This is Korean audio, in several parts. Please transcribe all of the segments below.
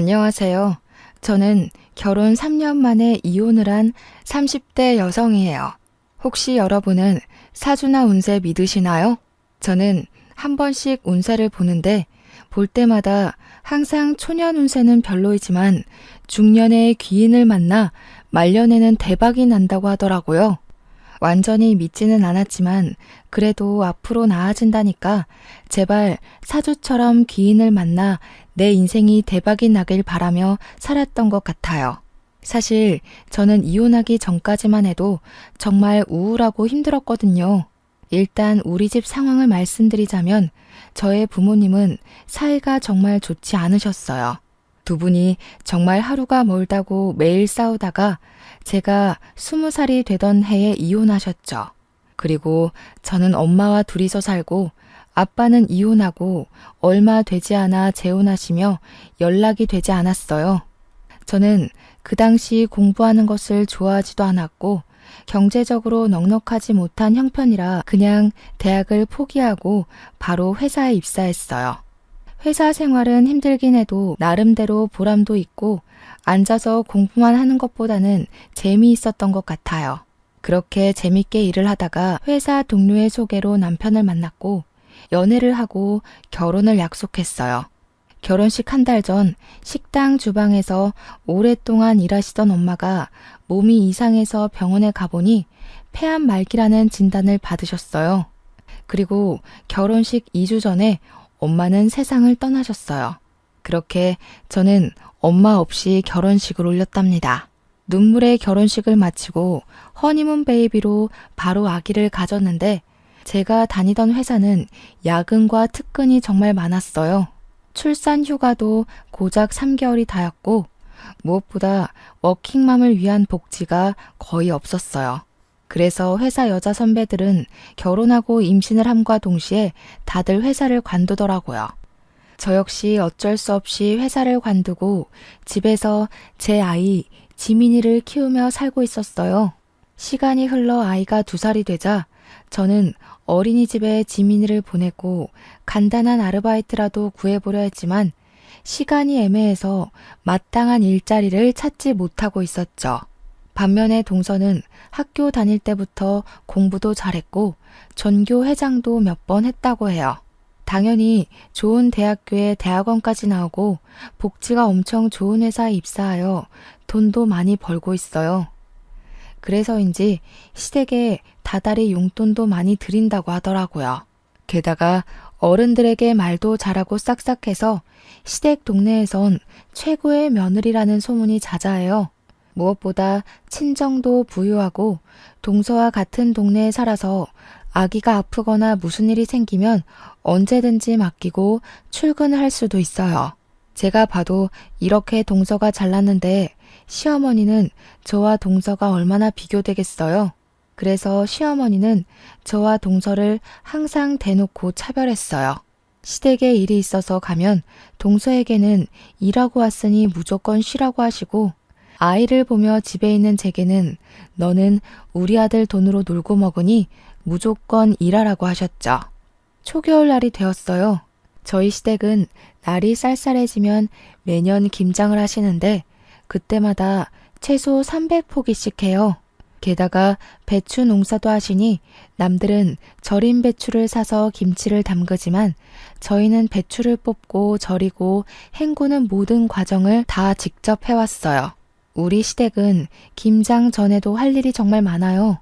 안녕하세요. 저는 결혼 3년 만에 이혼을 한 30대 여성이에요. 혹시 여러분은 사주나 운세 믿으시나요? 저는 한 번씩 운세를 보는데 볼 때마다 항상 초년 운세는 별로이지만 중년의 귀인을 만나 말년에는 대박이 난다고 하더라고요. 완전히 믿지는 않았지만 그래도 앞으로 나아진다니까 제발 사주처럼 귀인을 만나 내 인생이 대박이 나길 바라며 살았던 것 같아요. 사실 저는 이혼하기 전까지만 해도 정말 우울하고 힘들었거든요. 일단 우리 집 상황을 말씀드리자면 저의 부모님은 사이가 정말 좋지 않으셨어요. 두 분이 정말 하루가 멀다고 매일 싸우다가 제가 20살이 되던 해에 이혼하셨죠. 그리고 저는 엄마와 둘이서 살고 아빠는 이혼하고 얼마 되지 않아 재혼하시며 연락이 되지 않았어요. 저는 그 당시 공부하는 것을 좋아하지도 않았고 경제적으로 넉넉하지 못한 형편이라 그냥 대학을 포기하고 바로 회사에 입사했어요. 회사 생활은 힘들긴 해도 나름대로 보람도 있고 앉아서 공부만 하는 것보다는 재미있었던 것 같아요. 그렇게 재밌게 일을 하다가 회사 동료의 소개로 남편을 만났고 연애를 하고 결혼을 약속했어요. 결혼식 한 달 전 식당 주방에서 오랫동안 일하시던 엄마가 몸이 이상해서 병원에 가보니 폐암 말기라는 진단을 받으셨어요. 그리고 결혼식 2주 전에 엄마는 세상을 떠나셨어요. 그렇게 저는 엄마 없이 결혼식을 올렸답니다. 눈물의 결혼식을 마치고 허니문 베이비로 바로 아기를 가졌는데 제가 다니던 회사는 야근과 특근이 정말 많았어요. 출산 휴가도 고작 3개월이 다였고 무엇보다 워킹맘을 위한 복지가 거의 없었어요. 그래서 회사 여자 선배들은 결혼하고 임신을 함과 동시에 다들 회사를 관두더라고요. 저 역시 어쩔 수 없이 회사를 관두고 집에서 제 아이 지민이를 키우며 살고 있었어요. 시간이 흘러 아이가 2살이 되자 저는 어린이집에 지민이를 보내고 간단한 아르바이트라도 구해보려 했지만 시간이 애매해서 마땅한 일자리를 찾지 못하고 있었죠. 반면에 동서는 학교 다닐 때부터 공부도 잘했고 전교 회장도 몇 번 했다고 해요. 당연히 좋은 대학교에 대학원까지 나오고 복지가 엄청 좋은 회사에 입사하여 돈도 많이 벌고 있어요. 그래서인지 시댁에 다달이 용돈도 많이 드린다고 하더라고요. 게다가 어른들에게 말도 잘하고 싹싹해서 시댁 동네에선 최고의 며느리라는 소문이 자자해요. 무엇보다 친정도 부유하고 동서와 같은 동네에 살아서 아기가 아프거나 무슨 일이 생기면 언제든지 맡기고 출근을 할 수도 있어요. 제가 봐도 이렇게 동서가 잘났는데 시어머니는 저와 동서가 얼마나 비교되겠어요. 그래서 시어머니는 저와 동서를 항상 대놓고 차별했어요. 시댁에 일이 있어서 가면 동서에게는 일하고 왔으니 무조건 쉬라고 하시고 아이를 보며 집에 있는 제게는 너는 우리 아들 돈으로 놀고 먹으니 무조건 일하라고 하셨죠. 초겨울날이 되었어요. 저희 시댁은 날이 쌀쌀해지면 매년 김장을 하시는데 그때마다 최소 300포기씩 해요. 게다가 배추 농사도 하시니 남들은 절인 배추를 사서 김치를 담그지만 저희는 배추를 뽑고 절이고 헹구는 모든 과정을 다 직접 해왔어요. 우리 시댁은 김장 전에도 할 일이 정말 많아요.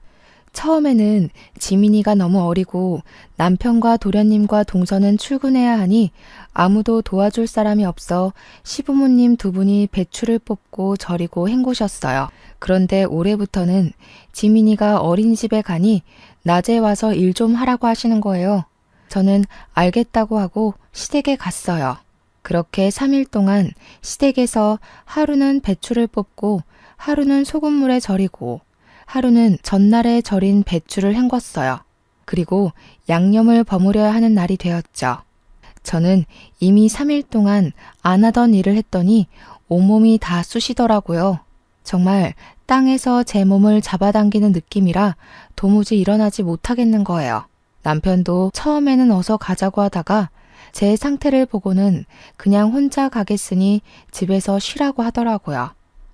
처음에는 지민이가 너무 어리고 남편과 도련님과 동서는 출근해야 하니 아무도 도와줄 사람이 없어 시부모님 2분이 배추를 뽑고 절이고 헹구셨어요. 그런데 올해부터는 지민이가 어린이집에 가니 낮에 와서 일 좀 하라고 하시는 거예요. 저는 알겠다고 하고 시댁에 갔어요. 그렇게 3일 동안 시댁에서 하루는 배추를 뽑고 하루는 소금물에 절이고 하루는 전날에 절인 배추를 헹궜어요. 그리고 양념을 버무려야 하는 날이 되었죠. 저는 이미 3일 동안 안 하던 일을 했더니 온몸이 다 쑤시더라고요. 정말 땅에서 제 몸을 잡아당기는 느낌이라 도무지 일어나지 못하겠는 거예요. 남편도 처음에는 어서 가자고 하다가 제 상태를 보고는 그냥 혼자 가겠으니 집에서 쉬라고 하더라고요.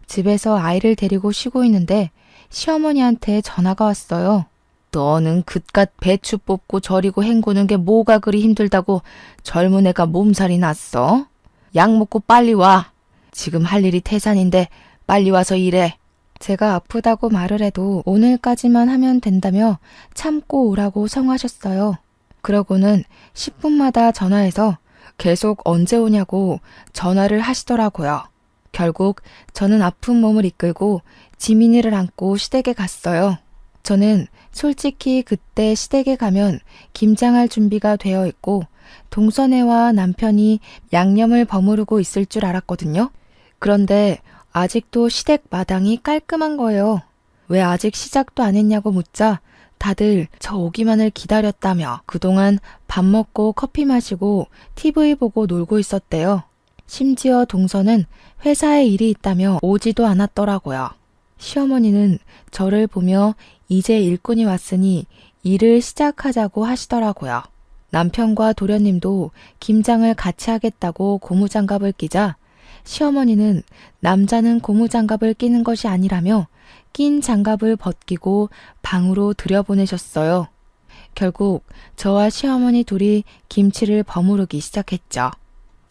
집에서 아이를 데리고 쉬고 있는데 시어머니한테 전화가 왔어요. 너는 그깟 배추 뽑고 절이고 헹구는 게 뭐가 그리 힘들다고 젊은 애가 몸살이 났어? 약 먹고 빨리 와. 지금 할 일이 태산인데 빨리 와서 일해. 제가 아프다고 말을 해도 오늘까지만 하면 된다며 참고 오라고 성하셨어요. 그러고는 10분마다 전화해서 계속 언제 오냐고 전화를 하시더라고요. 결국 저는 아픈 몸을 이끌고 지민이를 안고 시댁에 갔어요. 저는 솔직히 그때 시댁에 가면 김장할 준비가 되어 있고 동선애와 남편이 양념을 버무르고 있을 줄 알았거든요. 그런데 아직도 시댁 마당이 깔끔한 거예요. 왜 아직 시작도 안 했냐고 묻자 다들 저 오기만을 기다렸다며 그동안 밥 먹고 커피 마시고 TV 보고 놀고 있었대요. 심지어 동서는 회사에 일이 있다며 오지도 않았더라고요. 시어머니는 저를 보며 이제 일꾼이 왔으니 일을 시작하자고 하시더라고요. 남편과 도련님도 김장을 같이 하겠다고 고무장갑을 끼자 시어머니는 남자는 고무장갑을 끼는 것이 아니라며 낀 장갑을 벗기고 방으로 들여보내셨어요. 결국 저와 시어머니 둘이 김치를 버무르기 시작했죠.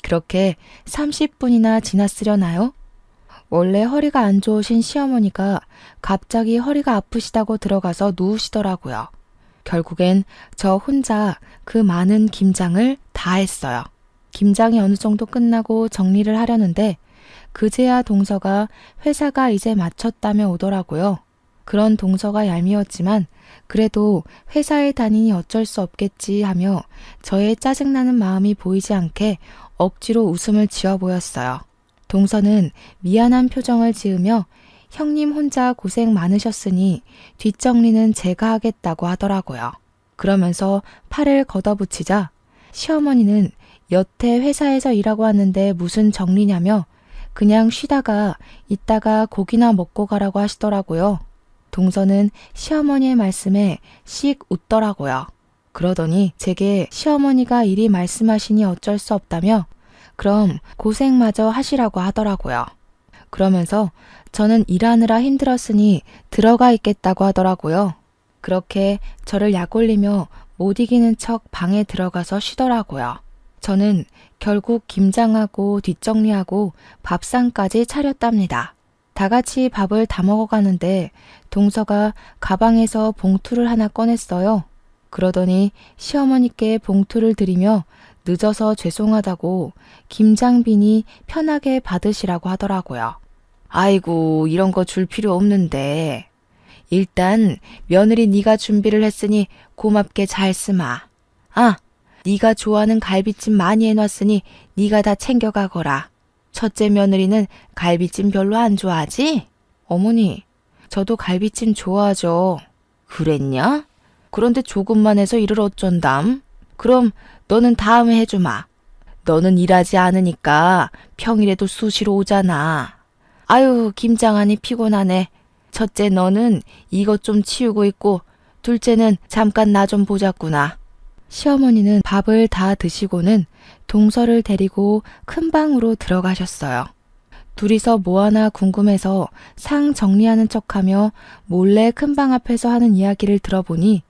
그렇게 30분이나 지났으려나요? 원래 허리가 안 좋으신 시어머니가 갑자기 허리가 아프시다고 들어가서 누우시더라고요. 결국엔 저 혼자 그 많은 김장을 다 했어요. 김장이 어느 정도 끝나고 정리를 하려는데 그제야 동서가 회사가 이제 마쳤다며 오더라고요. 그런 동서가 얄미웠지만 그래도 회사에 다니니 어쩔 수 없겠지 하며 저의 짜증나는 마음이 보이지 않게 억지로 웃음을 지어 보였어요. 동서는 미안한 표정을 지으며 형님 혼자 고생 많으셨으니 뒷정리는 제가 하겠다고 하더라고요. 그러면서 팔을 걷어붙이자 시어머니는 여태 회사에서 일하고 왔는데 무슨 정리냐며 그냥 쉬다가 이따가 고기나 먹고 가라고 하시더라고요. 동서는 시어머니의 말씀에 씩 웃더라고요. 그러더니 제게 시어머니가 이리 말씀하시니 어쩔 수 없다며 그럼 고생마저 하시라고 하더라고요. 그러면서 저는 일하느라 힘들었으니 들어가 있겠다고 하더라고요. 그렇게 저를 약올리며 못 이기는 척 방에 들어가서 쉬더라고요. 저는 결국 김장하고 뒷정리하고 밥상까지 차렸답니다. 다 같이 밥을 다 먹어가는데 동서가 가방에서 봉투를 하나 꺼냈어요. 그러더니 시어머니께 봉투를 드리며 늦어서 죄송하다고 김장비니 편하게 받으시라고 하더라고요. 아이고 이런 거 줄 필요 없는데 일단 며느리 네가 준비를 했으니 고맙게 잘 쓰마. 아, 네가 좋아하는 갈비찜 많이 해놨으니 네가 다 챙겨가거라. 첫째 며느리는 갈비찜 별로 안 좋아하지? 어머니, 저도 갈비찜 좋아하죠. 그랬냐? 그런데 조금만 해서 일을 어쩐담? 그럼 너는 다음에 해주마. 너는 일하지 않으니까 평일에도 수시로 오잖아. 아유, 김장하니 피곤하네. 첫째 너는 이것 좀 치우고 있고 둘째는 잠깐 나 좀 보자꾸나. 시어머니는 밥을 다 드시고는 동서를 데리고 큰 방으로 들어가셨어요. 둘이서 뭐 하나 궁금해서 상 정리하는 척하며 몰래 큰 방 앞에서 하는 이야기를 들어보니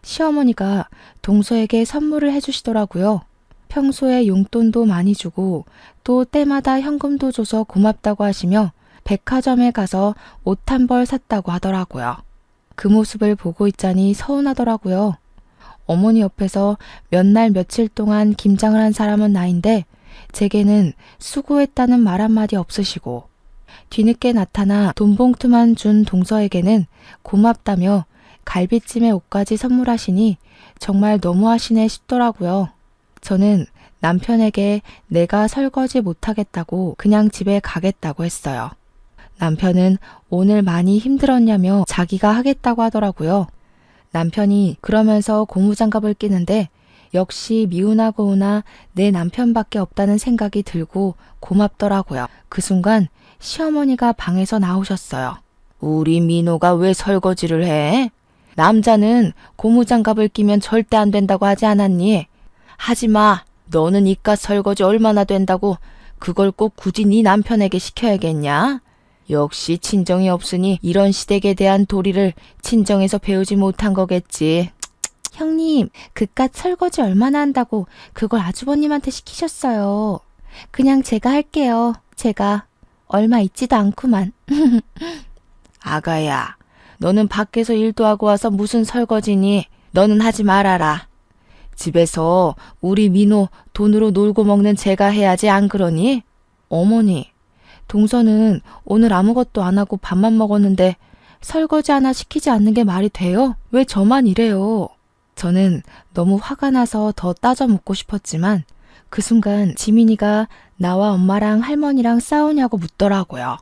시어머니가 동서에게 선물을 해주시더라고요. 평소에 용돈도 많이 주고 또 때마다 현금도 줘서 고맙다고 하시며 백화점에 가서 옷 한 벌 샀다고 하더라고요. 그 모습을 보고 있자니 서운하더라고요. 어머니 옆에서 몇 날 며칠 동안 김장을 한 사람은 나인데 제게는 수고했다는 말 한마디 없으시고 뒤늦게 나타나 돈 봉투만 준 동서에게는 고맙다며 갈비찜에 옷까지 선물하시니 정말 너무하시네 싶더라고요. 저는 남편에게 내가 설거지 못하겠다고 그냥 집에 가겠다고 했어요. 남편은 오늘 많이 힘들었냐며 자기가 하겠다고 하더라고요. 남편이 그러면서 고무장갑을 끼는데 역시 미우나 고우나 내 남편밖에 없다는 생각이 들고 고맙더라고요. 그 순간 시어머니가 방에서 나오셨어요. 우리 민호가 왜 설거지를 해? 남자는 고무장갑을 끼면 절대 안 된다고 하지 않았니? 하지 마. 너는 이깟 설거지 얼마나 된다고 그걸 꼭 굳이 네 남편에게 시켜야겠냐? 역시 친정이 없으니 이런 시댁에 대한 도리를 친정에서 배우지 못한 거겠지. 형님, 그깟 설거지 얼마나 한다고 그걸 아주버님한테 시키셨어요. 그냥 제가 할게요. 제가. 얼마 있지도 않구만. 아가야, 너는 밖에서 일도 하고 와서 무슨 설거지니? 너는 하지 말아라. 집에서 우리 민호 돈으로 놀고 먹는 제가 해야지 안 그러니? 어머니, 동서는 오늘 아무것도 안 하고 밥만 먹었는데 설거지 하나 시키지 않는 게 말이 돼요? 왜 저만 이래요? 저는 너무 화가 나서 더 따져 묻고 싶었지만 그 순간 지민이가 나와 엄마랑 할머니랑 싸우냐고 묻더라고요.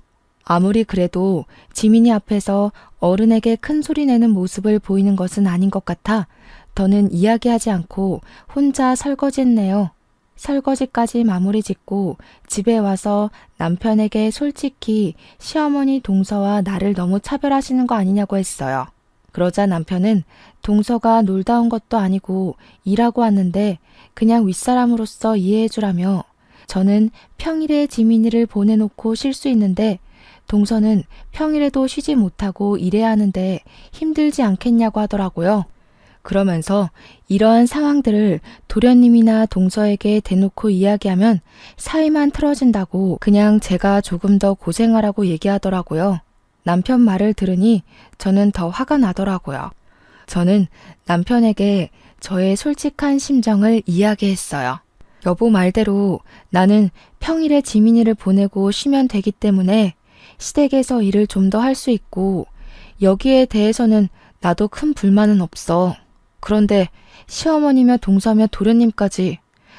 아무리 그래도 지민이 앞에서 어른에게 큰 소리 내는 모습을 보이는 것은 아닌 것 같아 더는 이야기하지 않고 혼자 설거지했네요. 설거지까지 마무리 짓고 집에 와서 남편에게 솔직히 시어머니 동서와 나를 너무 차별하시는 거 아니냐고 했어요. 그러자 남편은 동서가 놀다 온 것도 아니고 일하고 왔는데 그냥 윗사람으로서 이해해주라며 저는 평일에 지민이를 보내놓고 쉴 수 있는데 동서는 평일에도 쉬지 못하고 일해야 하는데 힘들지 않겠냐고 하더라고요. 그러면서 이러한 상황들을 도련님이나 동서에게 대놓고 이야기하면 사이만 틀어진다고 그냥 제가 조금 더 고생하라고 얘기하더라고요. 남편 말을 들으니 저는 더 화가 나더라고요. 저는 남편에게 저의 솔직한 심정을 이야기했어요. 여보 말대로 나는 평일에 지민이를 보내고 쉬면 되기 때문에 시댁에서 일을 좀 더 할 수 있고 여기에 대해서는 나도 큰 불만은 없어. 그런데 시어머니며 동서며 도련님까지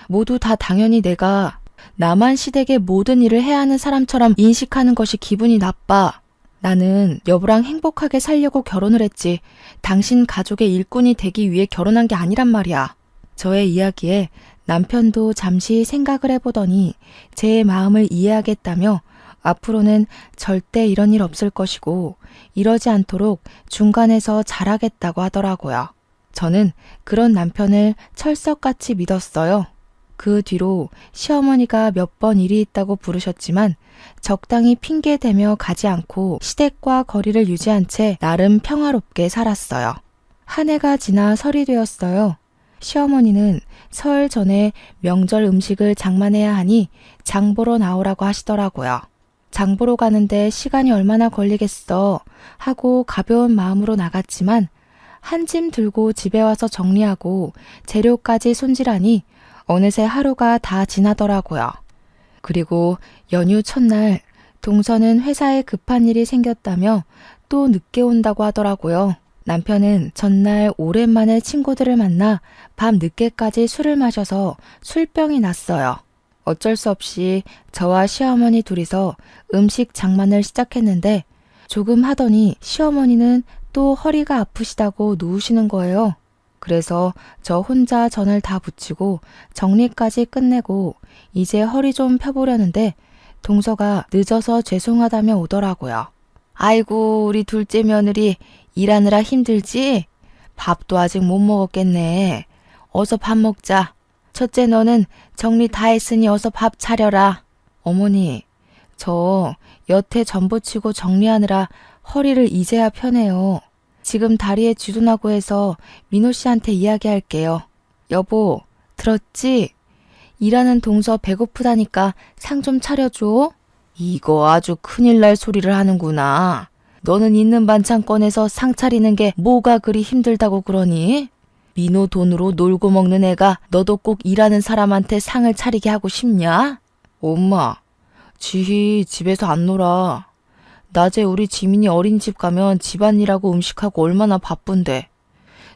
모두 다 당연히 내가 나만 시댁의 모든 일을 해야 하는 사람처럼 인식하는 것이 기분이 나빠. 나는 여보랑 행복하게 살려고 결혼을 했지 당신 가족의 일꾼이 되기 위해 결혼한 게 아니란 말이야. 저의 이야기에 남편도 잠시 생각을 해보더니 제 마음을 이해하겠다며 앞으로는 절대 이런 일 없을 것이고 이러지 않도록 중간에서 잘하겠다고 하더라고요. 저는 그런 남편을 철석같이 믿었어요. 그 뒤로 시어머니가 몇 번 일이 있다고 부르셨지만 적당히 핑계대며 가지 않고 시댁과 거리를 유지한 채 나름 평화롭게 살았어요. 한 해가 지나 설이 되었어요. 시어머니는 설 전에 명절 음식을 장만해야 하니 장 보러 나오라고 하시더라고요. 장 보러 가는데 시간이 얼마나 걸리겠어 하고 가벼운 마음으로 나갔지만 한 짐 들고 집에 와서 정리하고 재료까지 손질하니 어느새 하루가 다 지나더라고요. 그리고 연휴 첫날 동서는 회사에 급한 일이 생겼다며 또 늦게 온다고 하더라고요. 남편은 전날 오랜만에 친구들을 만나 밤 늦게까지 술을 마셔서 술병이 났어요. 어쩔 수 없이 저와 시어머니 둘이서 음식 장만을 시작했는데 조금 하더니 시어머니는 또 허리가 아프시다고 누우시는 거예요. 그래서 저 혼자 전을 다 붙이고 정리까지 끝내고 이제 허리 좀 펴보려는데 동서가 늦어서 죄송하다며 오더라고요. 아이고 우리 둘째 며느리 일하느라 힘들지? 밥도 아직 못 먹었겠네. 어서 밥 먹자. 첫째 너는 정리 다 했으니 어서 밥 차려라. 어머니, 저 여태 전 부치고 정리하느라 허리를 이제야 펴네요. 지금 다리에 쥐도나고 해서 민호 씨한테 이야기할게요. 여보, 들었지? 일하는 동서 배고프다니까 상 좀 차려줘. 이거 아주 큰일 날 소리를 하는구나. 너는 있는 반찬 꺼내서 상 차리는 게 뭐가 그리 힘들다고 그러니? 민호 돈으로 놀고 먹는 애가 너도 꼭 일하는 사람한테 상을 차리게 하고 싶냐? 엄마, 지희 집에서 안 놀아. 낮에 우리 지민이 어린이집 가면 집안일하고 음식하고 얼마나 바쁜데.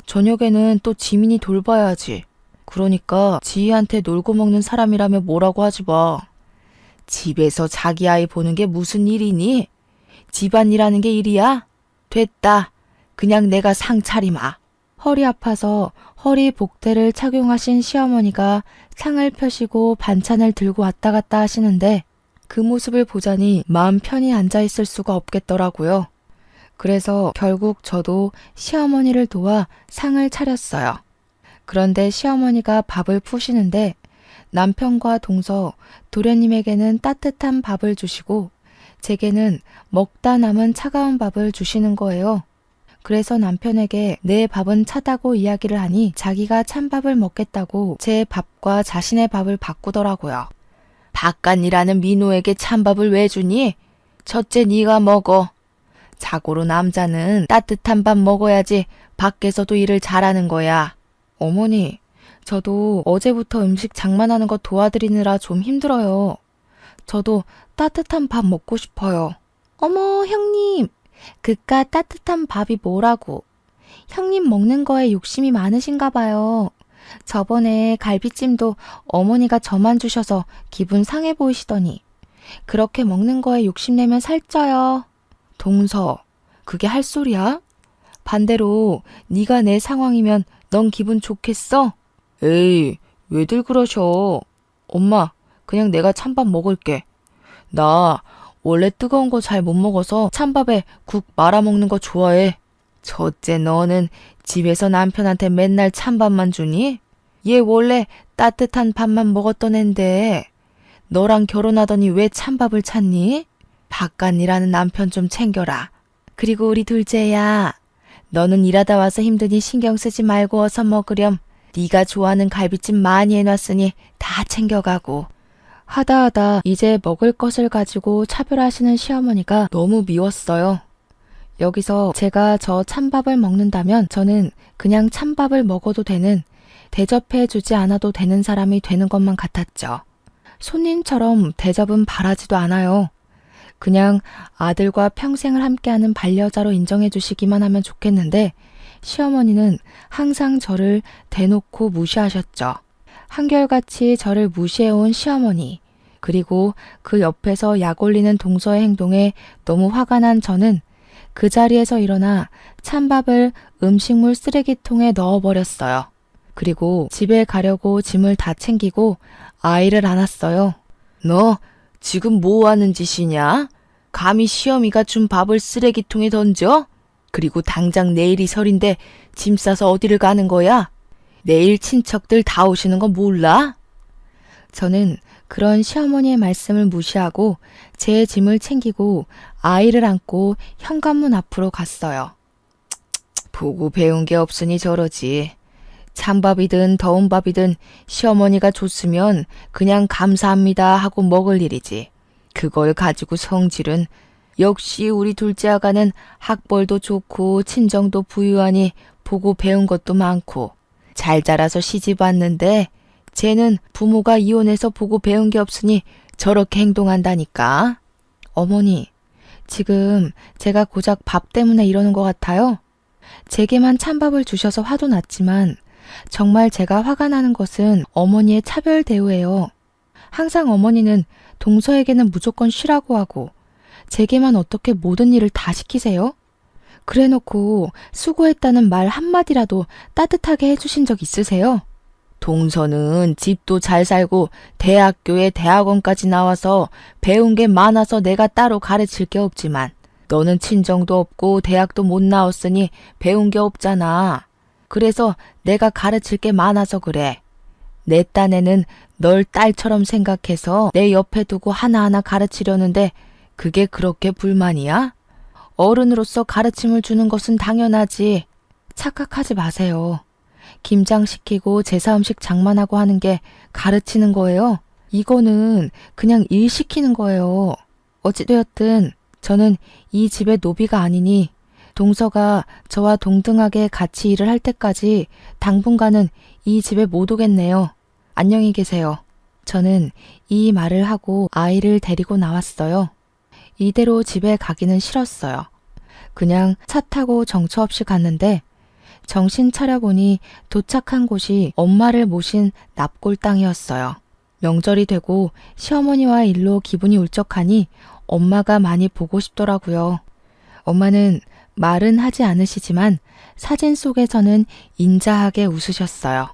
저녁에는 또 지민이 돌봐야지. 그러니까 지희한테 놀고 먹는 사람이라며 뭐라고 하지 마. 집에서 자기 아이 보는 게 무슨 일이니? 집안일하는 게 일이야? 됐다. 그냥 내가 상 차리마. 허리 아파서 허리 복대를 착용하신 시어머니가 상을 펴시고 반찬을 들고 왔다 갔다 하시는데 그 모습을 보자니 마음 편히 앉아있을 수가 없겠더라고요. 그래서 결국 저도 시어머니를 도와 상을 차렸어요. 그런데 시어머니가 밥을 푸시는데 남편과 동서, 도련님에게는 따뜻한 밥을 주시고 제게는 먹다 남은 차가운 밥을 주시는 거예요. 그래서 남편에게 내 밥은 차다고 이야기를 하니 자기가 찬밥을 먹겠다고 제 밥과 자신의 밥을 바꾸더라고요. 바깥이라는 민호에게 찬밥을 왜 주니? 첫째 네가 먹어. 자고로 남자는 따뜻한 밥 먹어야지 밖에서도 일을 잘하는 거야. 어머니, 저도 어제부터 음식 장만하는 거 도와드리느라 좀 힘들어요. 저도 따뜻한 밥 먹고 싶어요. 어머, 형님. 그깟 따뜻한 밥이 뭐라고. 형님 먹는 거에 욕심이 많으신가 봐요. 저번에 갈비찜도 어머니가 저만 주셔서 기분 상해 보이시더니 그렇게 먹는 거에 욕심내면 살쪄요. 동서, 그게 할 소리야? 반대로 네가 내 상황이면 넌 기분 좋겠어? 에이, 왜들 그러셔. 엄마, 그냥 내가 찬밥 먹을게. 나 원래 뜨거운 거 잘 못 먹어서 찬밥에 국 말아 먹는 거 좋아해. 첫째, 너는 집에서 남편한테 맨날 찬밥만 주니? 얘 원래 따뜻한 밥만 먹었던 앤데 너랑 결혼하더니 왜 찬밥을 찾니? 바깥일하는 남편 좀 챙겨라. 그리고 우리 둘째야, 너는 일하다 와서 힘드니 신경 쓰지 말고 어서 먹으렴. 네가 좋아하는 갈비찜 많이 해놨으니 다 챙겨가고. 하다 이제 먹을 것을 가지고 차별하시는 시어머니가 너무 미웠어요. 여기서 제가 저 찬밥을 먹는다면 저는 그냥 찬밥을 먹어도 되는, 대접해주지 않아도 되는 사람이 되는 것만 같았죠. 손님처럼 대접은 바라지도 않아요. 그냥 아들과 평생을 함께하는 반려자로 인정해 주시기만 하면 좋겠는데 시어머니는 항상 저를 대놓고 무시하셨죠. 한결같이 저를 무시해온 시어머니, 그리고 그 옆에서 약 올리는 동서의 행동에 너무 화가 난 저는 그 자리에서 일어나 찬밥을 음식물 쓰레기통에 넣어버렸어요. 그리고 집에 가려고 짐을 다 챙기고 아이를 안았어요. 너 지금 뭐 하는 짓이냐? 감히 시어미가 준 밥을 쓰레기통에 던져? 그리고 당장 내일이 설인데 짐 싸서 어디를 가는 거야? 내일 친척들 다 오시는 거 몰라? 저는 그런 시어머니의 말씀을 무시하고 제 짐을 챙기고 아이를 안고 현관문 앞으로 갔어요. 보고 배운 게 없으니 저러지. 찬밥이든 더운 밥이든 시어머니가 줬으면 그냥 감사합니다 하고 먹을 일이지. 그걸 가지고 성질은, 역시 우리 둘째 아가는 학벌도 좋고 친정도 부유하니 보고 배운 것도 많고 잘 자라서 시집 왔는데 쟤는 부모가 이혼해서 보고 배운 게 없으니 저렇게 행동한다니까. 어머니, 지금 제가 고작 밥 때문에 이러는 것 같아요? 제게만 찬밥을 주셔서 화도 났지만 정말 제가 화가 나는 것은 어머니의 차별 대우예요. 항상 어머니는 동서에게는 무조건 쉬라고 하고 제게만 어떻게 모든 일을 다 시키세요? 그래놓고 수고했다는 말 한마디라도 따뜻하게 해주신 적 있으세요? 동서는 집도 잘 살고 대학교에 대학원까지 나와서 배운 게 많아서 내가 따로 가르칠 게 없지만 너는 친정도 없고 대학도 못 나왔으니 배운 게 없잖아. 그래서 내가 가르칠 게 많아서 그래. 내 딴에는 널 딸처럼 생각해서 내 옆에 두고 하나하나 가르치려는데 그게 그렇게 불만이야? 어른으로서 가르침을 주는 것은 당연하지. 착각하지 마세요. 김장시키고 제사음식 장만하고 하는 게 가르치는 거예요? 이거는 그냥 일 시키는 거예요. 어찌되었든 저는 이 집의 노비가 아니니 동서가 저와 동등하게 같이 일을 할 때까지 당분간은 이 집에 못 오겠네요. 안녕히 계세요. 저는 이 말을 하고 아이를 데리고 나왔어요. 이대로 집에 가기는 싫었어요. 그냥 차 타고 정처 없이 갔는데 정신 차려보니 도착한 곳이 엄마를 모신 납골 땅이었어요. 명절이 되고 시어머니와 일로 기분이 울적하니 엄마가 많이 보고 싶더라고요. 엄마는 말은 하지 않으시지만 사진 속에서는 인자하게 웃으셨어요.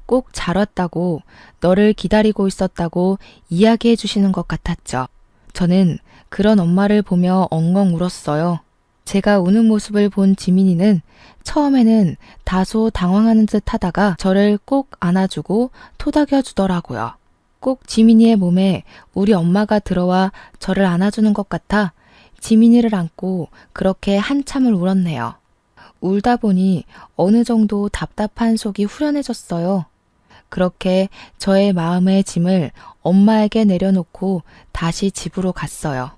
꼭 잘 왔다고, 너를 기다리고 있었다고 이야기해 주시는 것 같았죠. 저는 그런 엄마를 보며 엉엉 울었어요. 제가 우는 모습을 본 지민이는 처음에는 다소 당황하는 듯 하다가 저를 꼭 안아주고 토닥여 주더라고요. 꼭 지민이의 몸에 우리 엄마가 들어와 저를 안아주는 것 같아 지민이를 안고 그렇게 한참을 울었네요. 울다 보니 어느 정도 답답한 속이 후련해졌어요. 그렇게 저의 마음의 짐을 엄마에게 내려놓고 다시 집으로 갔어요.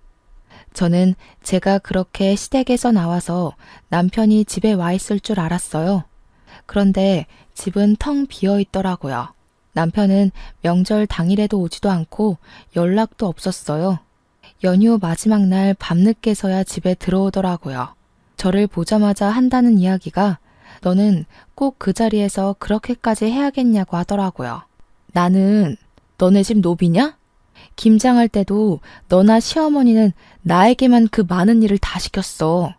저는 제가 그렇게 시댁에서 나와서 남편이 집에 와 있을 줄 알았어요. 그런데 집은 텅 비어 있더라고요. 남편은 명절 당일에도 오지도 않고 연락도 없었어요. 연휴 마지막 날 밤늦게서야 집에 들어오더라고요. 저를 보자마자 한다는 이야기가 너는 꼭 그 자리에서 그렇게까지 해야겠냐고 하더라고요. 나는 너네 집 노비냐? 김장할 때도 너나 시어머니는 나에게만 그 많은 일을 다 시켰어.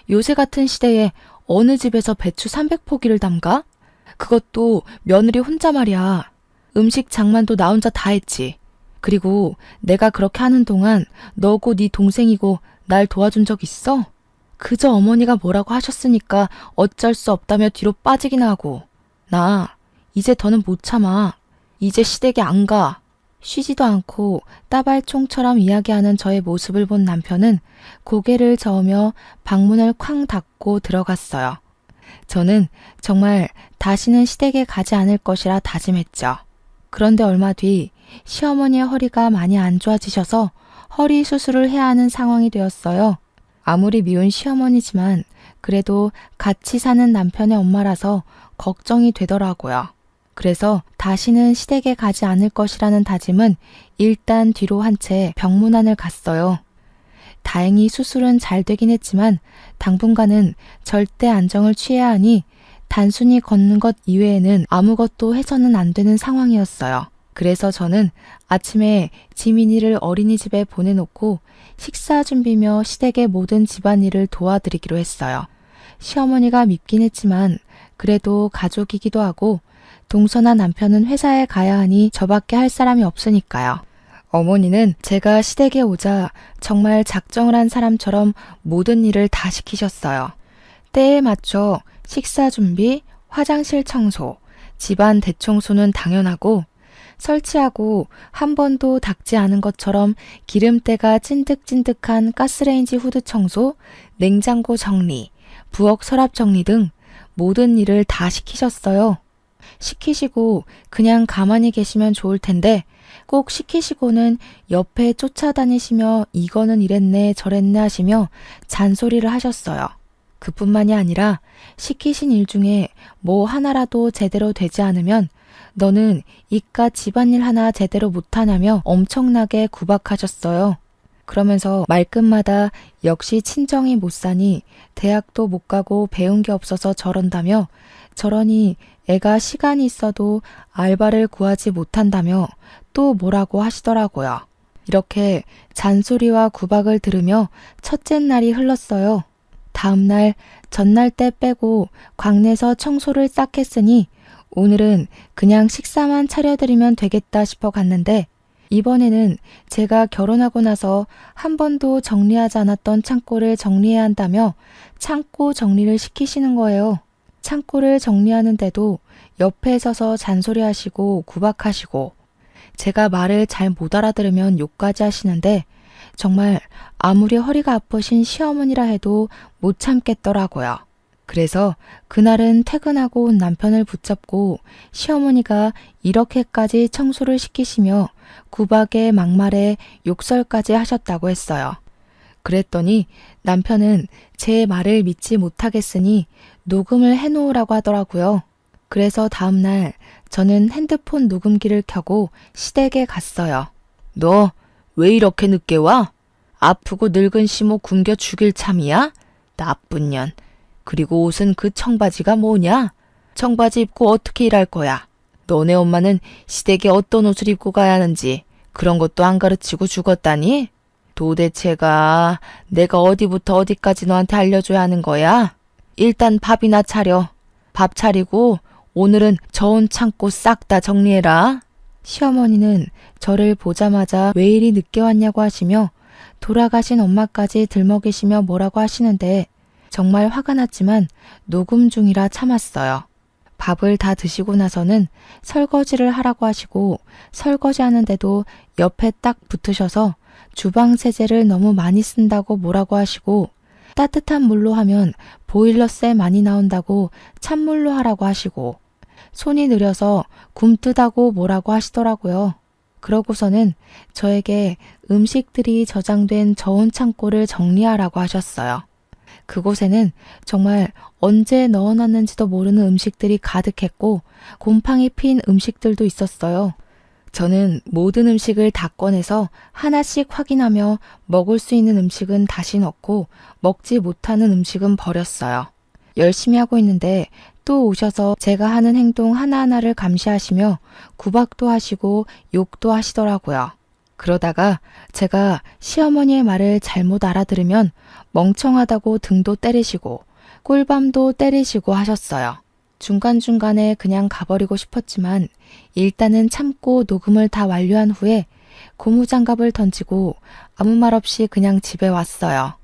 요새 같은 시대에 어느 집에서 배추 300포기를 담가? 그것도 며느리 혼자 말이야. 음식 장만도 나 혼자 다 했지. 그리고 내가 그렇게 하는 동안 너고 네 동생이고 날 도와준 적 있어? 그저 어머니가 뭐라고 하셨으니까 어쩔 수 없다며 뒤로 빠지기나 하고. 나 이제 더는 못 참아. 이제 시댁에 안 가. 쉬지도 않고 따발총처럼 이야기하는 저의 모습을 본 남편은 고개를 저으며 방문을 쾅 닫고 들어갔어요. 저는 정말 다시는 시댁에 가지 않을 것이라 다짐했죠. 그런데 얼마 뒤 시어머니의 허리가 많이 안 좋아지셔서 허리 수술을 해야 하는 상황이 되었어요. 아무리 미운 시어머니지만 그래도 같이 사는 남편의 엄마라서 걱정이 되더라고요. 그래서 다시는 시댁에 가지 않을 것이라는 다짐은 일단 뒤로 한 채 병문안을 갔어요. 다행히 수술은 잘 되긴 했지만 당분간은 절대 안정을 취해야 하니 단순히 걷는 것 이외에는 아무것도 해서는 안 되는 상황이었어요. 그래서 저는 아침에 지민이를 어린이집에 보내놓고 식사 준비며 시댁의 모든 집안일을 도와드리기로 했어요. 시어머니가 밉긴 했지만 그래도 가족이기도 하고 동서나 남편은 회사에 가야 하니 저밖에 할 사람이 없으니까요. 어머니는 제가 시댁에 오자 정말 작정을 한 사람처럼 모든 일을 다 시키셨어요. 때에 맞춰 식사 준비, 화장실 청소, 집안 대청소는 당연하고 설치하고 한 번도 닦지 않은 것처럼 기름때가 찐득찐득한 가스레인지 후드 청소, 냉장고 정리, 부엌 서랍 정리 등 모든 일을 다 시키셨어요. 시키시고 그냥 가만히 계시면 좋을 텐데 꼭 시키시고는 옆에 쫓아다니시며 이거는 이랬네 저랬네 하시며 잔소리를 하셨어요. 그뿐만이 아니라 시키신 일 중에 뭐 하나라도 제대로 되지 않으면 너는 이깟 집안일 하나 제대로 못하냐며 엄청나게 구박하셨어요. 그러면서 말끝마다 역시 친정이 못 사니 대학도 못 가고 배운 게 없어서 저런다며 저러니 애가 시간이 있어도 알바를 구하지 못한다며 또 뭐라고 하시더라고요. 이렇게 잔소리와 구박을 들으며 첫째 날이 흘렀어요. 다음 날, 전날 때 빼고 광내서 청소를 싹 했으니 오늘은 그냥 식사만 차려드리면 되겠다 싶어 갔는데 이번에는 제가 결혼하고 나서 한 번도 정리하지 않았던 창고를 정리해야 한다며 창고 정리를 시키시는 거예요. 창고를 정리하는데도 옆에 서서 잔소리하시고 구박하시고 제가 말을 잘 못 알아들으면 욕까지 하시는데 정말 아무리 허리가 아프신 시어머니라 해도 못 참겠더라고요. 그래서 그날은 퇴근하고 온 남편을 붙잡고 시어머니가 이렇게까지 청소를 시키시며 구박에 막말에 욕설까지 하셨다고 했어요. 그랬더니 남편은 제 말을 믿지 못하겠으니 녹음을 해놓으라고 하더라고요. 그래서 다음날 저는 핸드폰 녹음기를 켜고 시댁에 갔어요. 너 왜 이렇게 늦게 와? 아프고 늙은 시모 굶겨 죽일 참이야? 나쁜 년. 그리고 옷은 그 청바지가 뭐냐? 청바지 입고 어떻게 일할 거야? 너네 엄마는 시댁에 어떤 옷을 입고 가야 하는지 그런 것도 안 가르치고 죽었다니? 도대체가 내가 어디부터 어디까지 너한테 알려줘야 하는 거야? 일단 밥이나 차려. 밥 차리고 오늘은 저온 창고 싹 다 정리해라. 시어머니는 저를 보자마자 왜 이리 늦게 왔냐고 하시며 돌아가신 엄마까지 들먹이시며 뭐라고 하시는데 정말 화가 났지만 녹음 중이라 참았어요. 밥을 다 드시고 나서는 설거지를 하라고 하시고 설거지 하는데도 옆에 딱 붙으셔서 주방 세제를 너무 많이 쓴다고 뭐라고 하시고 따뜻한 물로 하면 보일러세 많이 나온다고 찬물로 하라고 하시고 손이 느려서 굼뜨다고 뭐라고 하시더라고요. 그러고서는 저에게 음식들이 저장된 저온 창고를 정리하라고 하셨어요. 그곳에는 정말 언제 넣어놨는지도 모르는 음식들이 가득했고 곰팡이 핀 음식들도 있었어요. 저는 모든 음식을 다 꺼내서 하나씩 확인하며 먹을 수 있는 음식은 다시 넣고 먹지 못하는 음식은 버렸어요. 열심히 하고 있는데 또 오셔서 제가 하는 행동 하나하나를 감시하시며 구박도 하시고 욕도 하시더라고요. 그러다가 제가 시어머니의 말을 잘못 알아들으면 멍청하다고 등도 때리시고 꿀밤도 때리시고 하셨어요. 중간중간에 그냥 가버리고 싶었지만 일단은 참고 녹음을 다 완료한 후에 고무장갑을 던지고 아무 말 없이 그냥 집에 왔어요.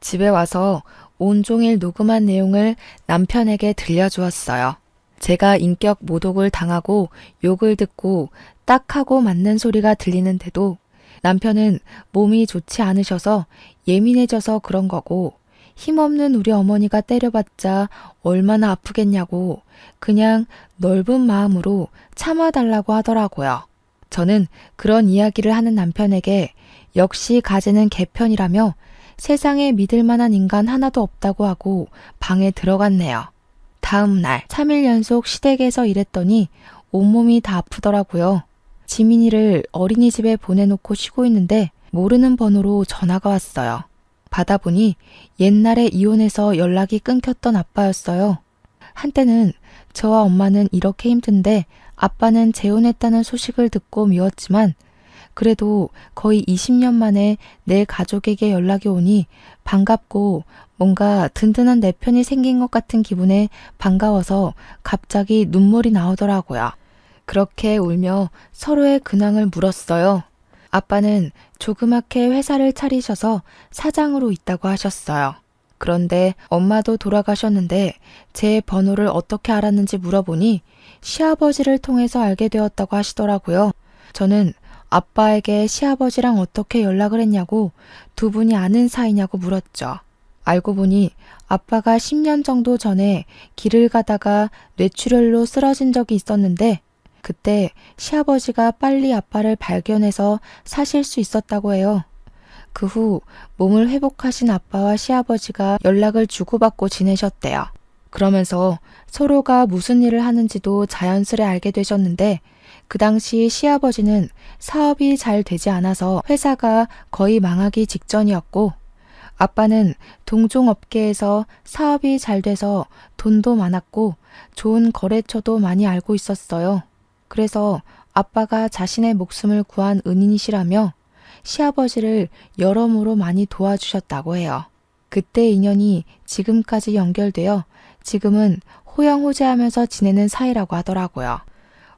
집에 와서 온종일 녹음한 내용을 남편에게 들려주었어요. 제가 인격 모독을 당하고 욕을 듣고 딱 하고 맞는 소리가 들리는데도 남편은 몸이 좋지 않으셔서 예민해져서 그런 거고 힘없는 우리 어머니가 때려봤자 얼마나 아프겠냐고 그냥 넓은 마음으로 참아달라고 하더라고요. 저는 그런 이야기를 하는 남편에게 역시 가재는 개편이라며 세상에 믿을 만한 인간 하나도 없다고 하고 방에 들어갔네요. 다음 날 3일 연속 시댁에서 일했더니 온몸이 다 아프더라고요. 지민이를 어린이집에 보내놓고 쉬고 있는데 모르는 번호로 전화가 왔어요. 받아보니 옛날에 이혼해서 연락이 끊겼던 아빠였어요. 한때는 저와 엄마는 이렇게 힘든데 아빠는 재혼했다는 소식을 듣고 미웠지만 그래도 거의 20년 만에 내 가족에게 연락이 오니 반갑고 뭔가 든든한 내 편이 생긴 것 같은 기분에 반가워서 갑자기 눈물이 나오더라고요. 그렇게 울며 서로의 근황을 물었어요. 아빠는 조그맣게 회사를 차리셔서 사장으로 있다고 하셨어요. 그런데 엄마도 돌아가셨는데 제 번호를 어떻게 알았는지 물어보니 시아버지를 통해서 알게 되었다고 하시더라고요. 저는 아빠에게 시아버지랑 어떻게 연락을 했냐고 두 분이 아는 사이냐고 물었죠. 알고 보니 아빠가 10년 정도 전에 길을 가다가 뇌출혈로 쓰러진 적이 있었는데 그때 시아버지가 빨리 아빠를 발견해서 사실 수 있었다고 해요. 그 후 몸을 회복하신 아빠와 시아버지가 연락을 주고받고 지내셨대요. 그러면서 서로가 무슨 일을 하는지도 자연스레 알게 되셨는데 그 당시 시아버지는 사업이 잘 되지 않아서 회사가 거의 망하기 직전이었고 아빠는 동종업계에서 사업이 잘 돼서 돈도 많았고 좋은 거래처도 많이 알고 있었어요. 그래서 아빠가 자신의 목숨을 구한 은인이시라며 시아버지를 여러모로 많이 도와주셨다고 해요. 그때 인연이 지금까지 연결되어 지금은 호영호재하면서 지내는 사이라고 하더라고요.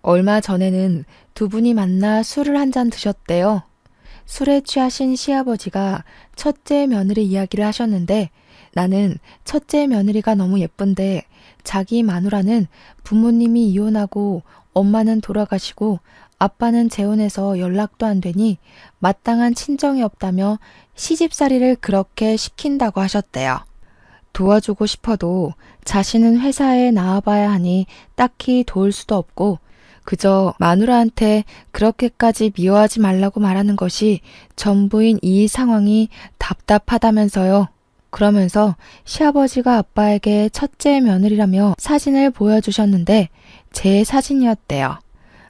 얼마 전에는 두 분이 만나 술을 한 잔 드셨대요. 술에 취하신 시아버지가 첫째 며느리 이야기를 하셨는데 나는 첫째 며느리가 너무 예쁜데 자기 마누라는 부모님이 이혼하고 엄마는 돌아가시고 아빠는 재혼해서 연락도 안 되니 마땅한 친정이 없다며 시집살이를 그렇게 시킨다고 하셨대요. 도와주고 싶어도 자신은 회사에 나와봐야 하니 딱히 도울 수도 없고 그저 마누라한테 그렇게까지 미워하지 말라고 말하는 것이 전부인 이 상황이 답답하다면서요. 그러면서 시아버지가 아빠에게 첫째 며느리라며 사진을 보여주셨는데 제 사진이었대요.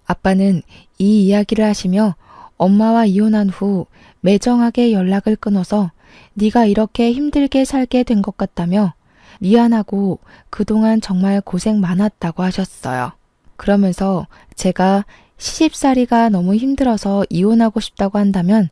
아빠는 이 이야기를 하시며 엄마와 이혼한 후 매정하게 연락을 끊어서 네가 이렇게 힘들게 살게 된 것 같다며 미안하고 그동안 정말 고생 많았다고 하셨어요. 그러면서 제가 시집살이가 너무 힘들어서 이혼하고 싶다고 한다면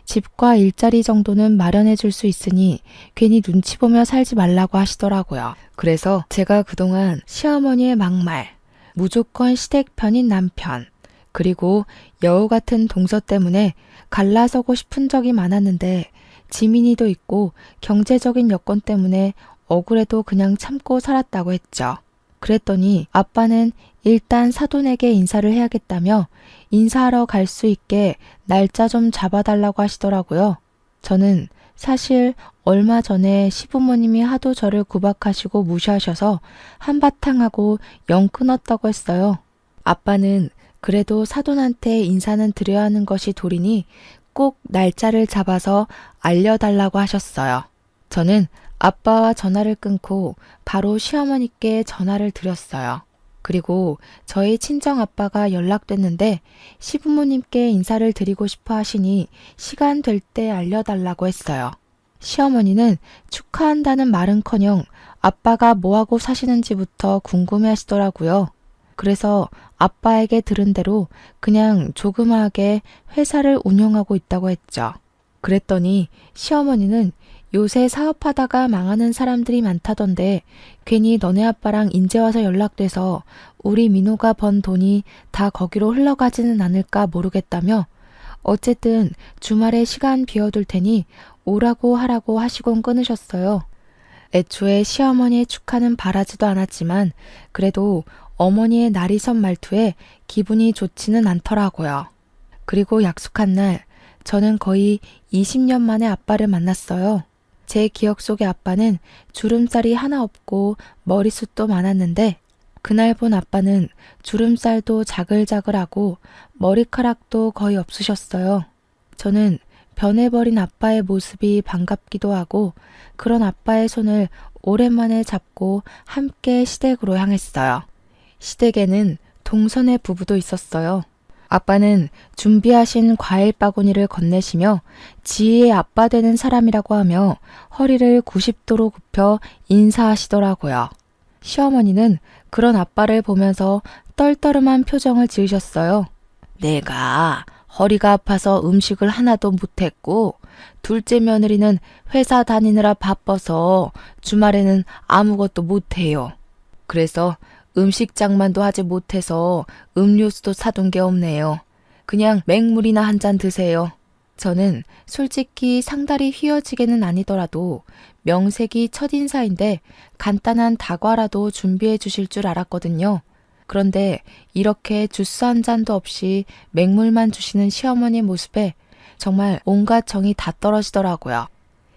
집과 일자리 정도는 마련해 줄 수 있으니 괜히 눈치 보며 살지 말라고 하시더라고요. 그래서 제가 그동안 시어머니의 막말, 무조건 시댁 편인 남편, 그리고 여우 같은 동서 때문에 갈라서고 싶은 적이 많았는데 지민이도 있고 경제적인 여건 때문에 억울해도 그냥 참고 살았다고 했죠. 그랬더니 아빠는 일단 사돈에게 인사를 해야겠다며 인사하러 갈 수 있게 날짜 좀 잡아달라고 하시더라고요. 저는 사실 얼마 전에 시부모님이 하도 저를 구박하시고 무시하셔서 한바탕 하고 영 끊었다고 했어요. 아빠는 그래도 사돈한테 인사는 드려야 하는 것이 도리니 꼭 날짜를 잡아서 알려달라고 하셨어요. 저는 아빠와 전화를 끊고 바로 시어머니께 전화를 드렸어요. 그리고 저희 친정 아빠가 연락됐는데 시부모님께 인사를 드리고 싶어 하시니 시간 될 때 알려달라고 했어요. 시어머니는 축하한다는 말은커녕 아빠가 뭐하고 사시는지부터 궁금해 하시더라고요. 그래서 아빠에게 들은 대로 그냥 조그마하게 회사를 운영하고 있다고 했죠. 그랬더니 시어머니는 요새 사업하다가 망하는 사람들이 많다던데 괜히 너네 아빠랑 인제 와서 연락돼서 우리 민호가 번 돈이 다 거기로 흘러가지는 않을까 모르겠다며 어쨌든 주말에 시간 비워둘 테니 오라고 하라고 하시곤 끊으셨어요. 애초에 시어머니의 축하는 바라지도 않았지만 그래도 어머니의 날이선 말투에 기분이 좋지는 않더라고요. 그리고 약속한 날 저는 거의 20년 만에 아빠를 만났어요. 제 기억 속의 아빠는 주름살이 하나 없고 머리숱도 많았는데 그날 본 아빠는 주름살도 자글자글하고 머리카락도 거의 없으셨어요. 저는 변해버린 아빠의 모습이 반갑기도 하고 그런 아빠의 손을 오랜만에 잡고 함께 시댁으로 향했어요. 시댁에는 동선의 부부도 있었어요. 아빠는 준비하신 과일 바구니를 건네시며 지희의 아빠 되는 사람이라고 하며 허리를 90도로 굽혀 인사하시더라고요. 시어머니는 그런 아빠를 보면서 떨떠름한 표정을 지으셨어요. 내가 허리가 아파서 음식을 하나도 못했고 둘째 며느리는 회사 다니느라 바빠서 주말에는 아무것도 못해요. 그래서 음식장만도 하지 못해서 음료수도 사둔 게 없네요. 그냥 맹물이나 한 잔 드세요. 저는 솔직히 상다리 휘어지게는 아니더라도 명색이 첫인사인데 간단한 다과라도 준비해 주실 줄 알았거든요. 그런데 이렇게 주스 한 잔도 없이 맹물만 주시는 시어머니 모습에 정말 온갖 정이 다 떨어지더라고요.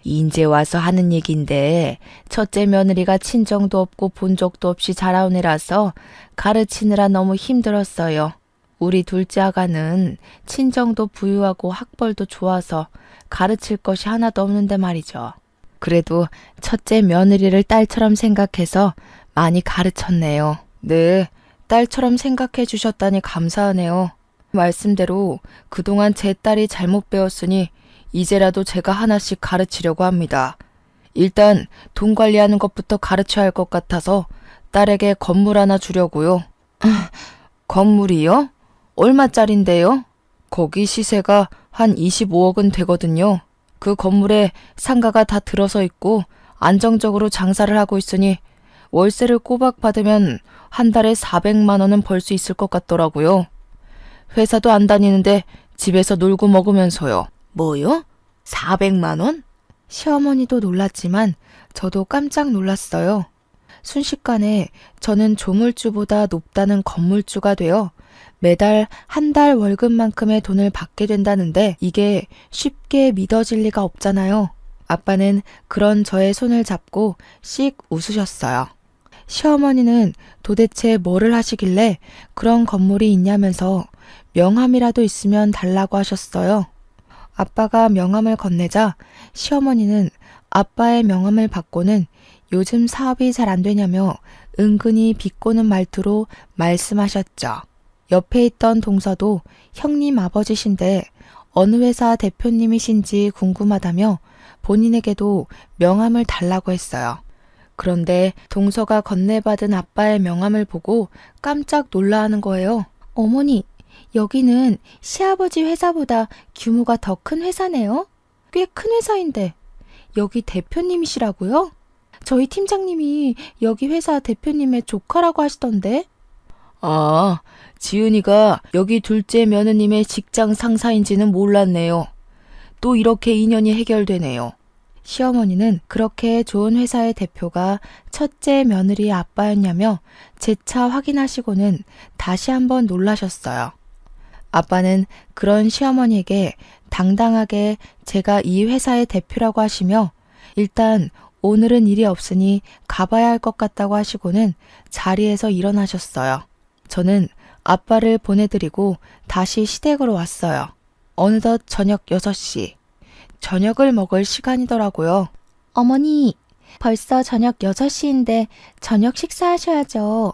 인제 와서 하는 얘긴데 첫째 며느리가 친정도 없고 본 적도 없이 자라온 애라서 가르치느라 너무 힘들었어요. 우리 둘째 아가는 친정도 부유하고 학벌도 좋아서 가르칠 것이 하나도 없는데 말이죠. 그래도 첫째 며느리를 딸처럼 생각해서 많이 가르쳤네요. 네, 딸처럼 생각해 주셨다니 감사하네요. 말씀대로 그동안 제 딸이 잘못 배웠으니 이제라도 제가 하나씩 가르치려고 합니다. 일단 돈 관리하는 것부터 가르쳐야 할 것 같아서 딸에게 건물 하나 주려고요. 건물이요? 얼마짜린데요? 거기 시세가 한 25억은 되거든요. 그 건물에 상가가 다 들어서 있고 안정적으로 장사를 하고 있으니 월세를 꼬박 받으면 한 달에 400만 원은 벌 수 있을 것 같더라고요. 회사도 안 다니는데 집에서 놀고 먹으면서요. 뭐요? 400만 원? 시어머니도 놀랐지만 저도 깜짝 놀랐어요. 순식간에 저는 조물주보다 높다는 건물주가 되어 매달 한 달 월급만큼의 돈을 받게 된다는데 이게 쉽게 믿어질 리가 없잖아요. 아빠는 그런 저의 손을 잡고 씩 웃으셨어요. 시어머니는 도대체 뭐를 하시길래 그런 건물이 있냐면서 명함이라도 있으면 달라고 하셨어요. 아빠가 명함을 건네자 시어머니는 아빠의 명함을 받고는 요즘 사업이 잘 안 되냐며 은근히 비꼬는 말투로 말씀하셨죠. 옆에 있던 동서도 형님 아버지신데 어느 회사 대표님이신지 궁금하다며 본인에게도 명함을 달라고 했어요. 그런데 동서가 건네받은 아빠의 명함을 보고 깜짝 놀라하는 거예요. 어머니, 여기는 시아버지 회사보다 규모가 더 큰 회사네요. 꽤 큰 회사인데 여기 대표님이시라고요? 저희 팀장님이 여기 회사 대표님의 조카라고 하시던데. 아, 지은이가 여기 둘째 며느님의 직장 상사인지는 몰랐네요. 또 이렇게 인연이 해결되네요. 시어머니는 그렇게 좋은 회사의 대표가 첫째 며느리의 아빠였냐며 재차 확인하시고는 다시 한번 놀라셨어요. 아빠는 그런 시어머니에게 당당하게 제가 이 회사의 대표라고 하시며 일단 오늘은 일이 없으니 가봐야 할 것 같다고 하시고는 자리에서 일어나셨어요. 저는 아빠를 보내드리고 다시 시댁으로 왔어요. 어느덧 저녁 6시. 저녁을 먹을 시간이더라고요. 어머니, 벌써 저녁 6시인데 저녁 식사하셔야죠.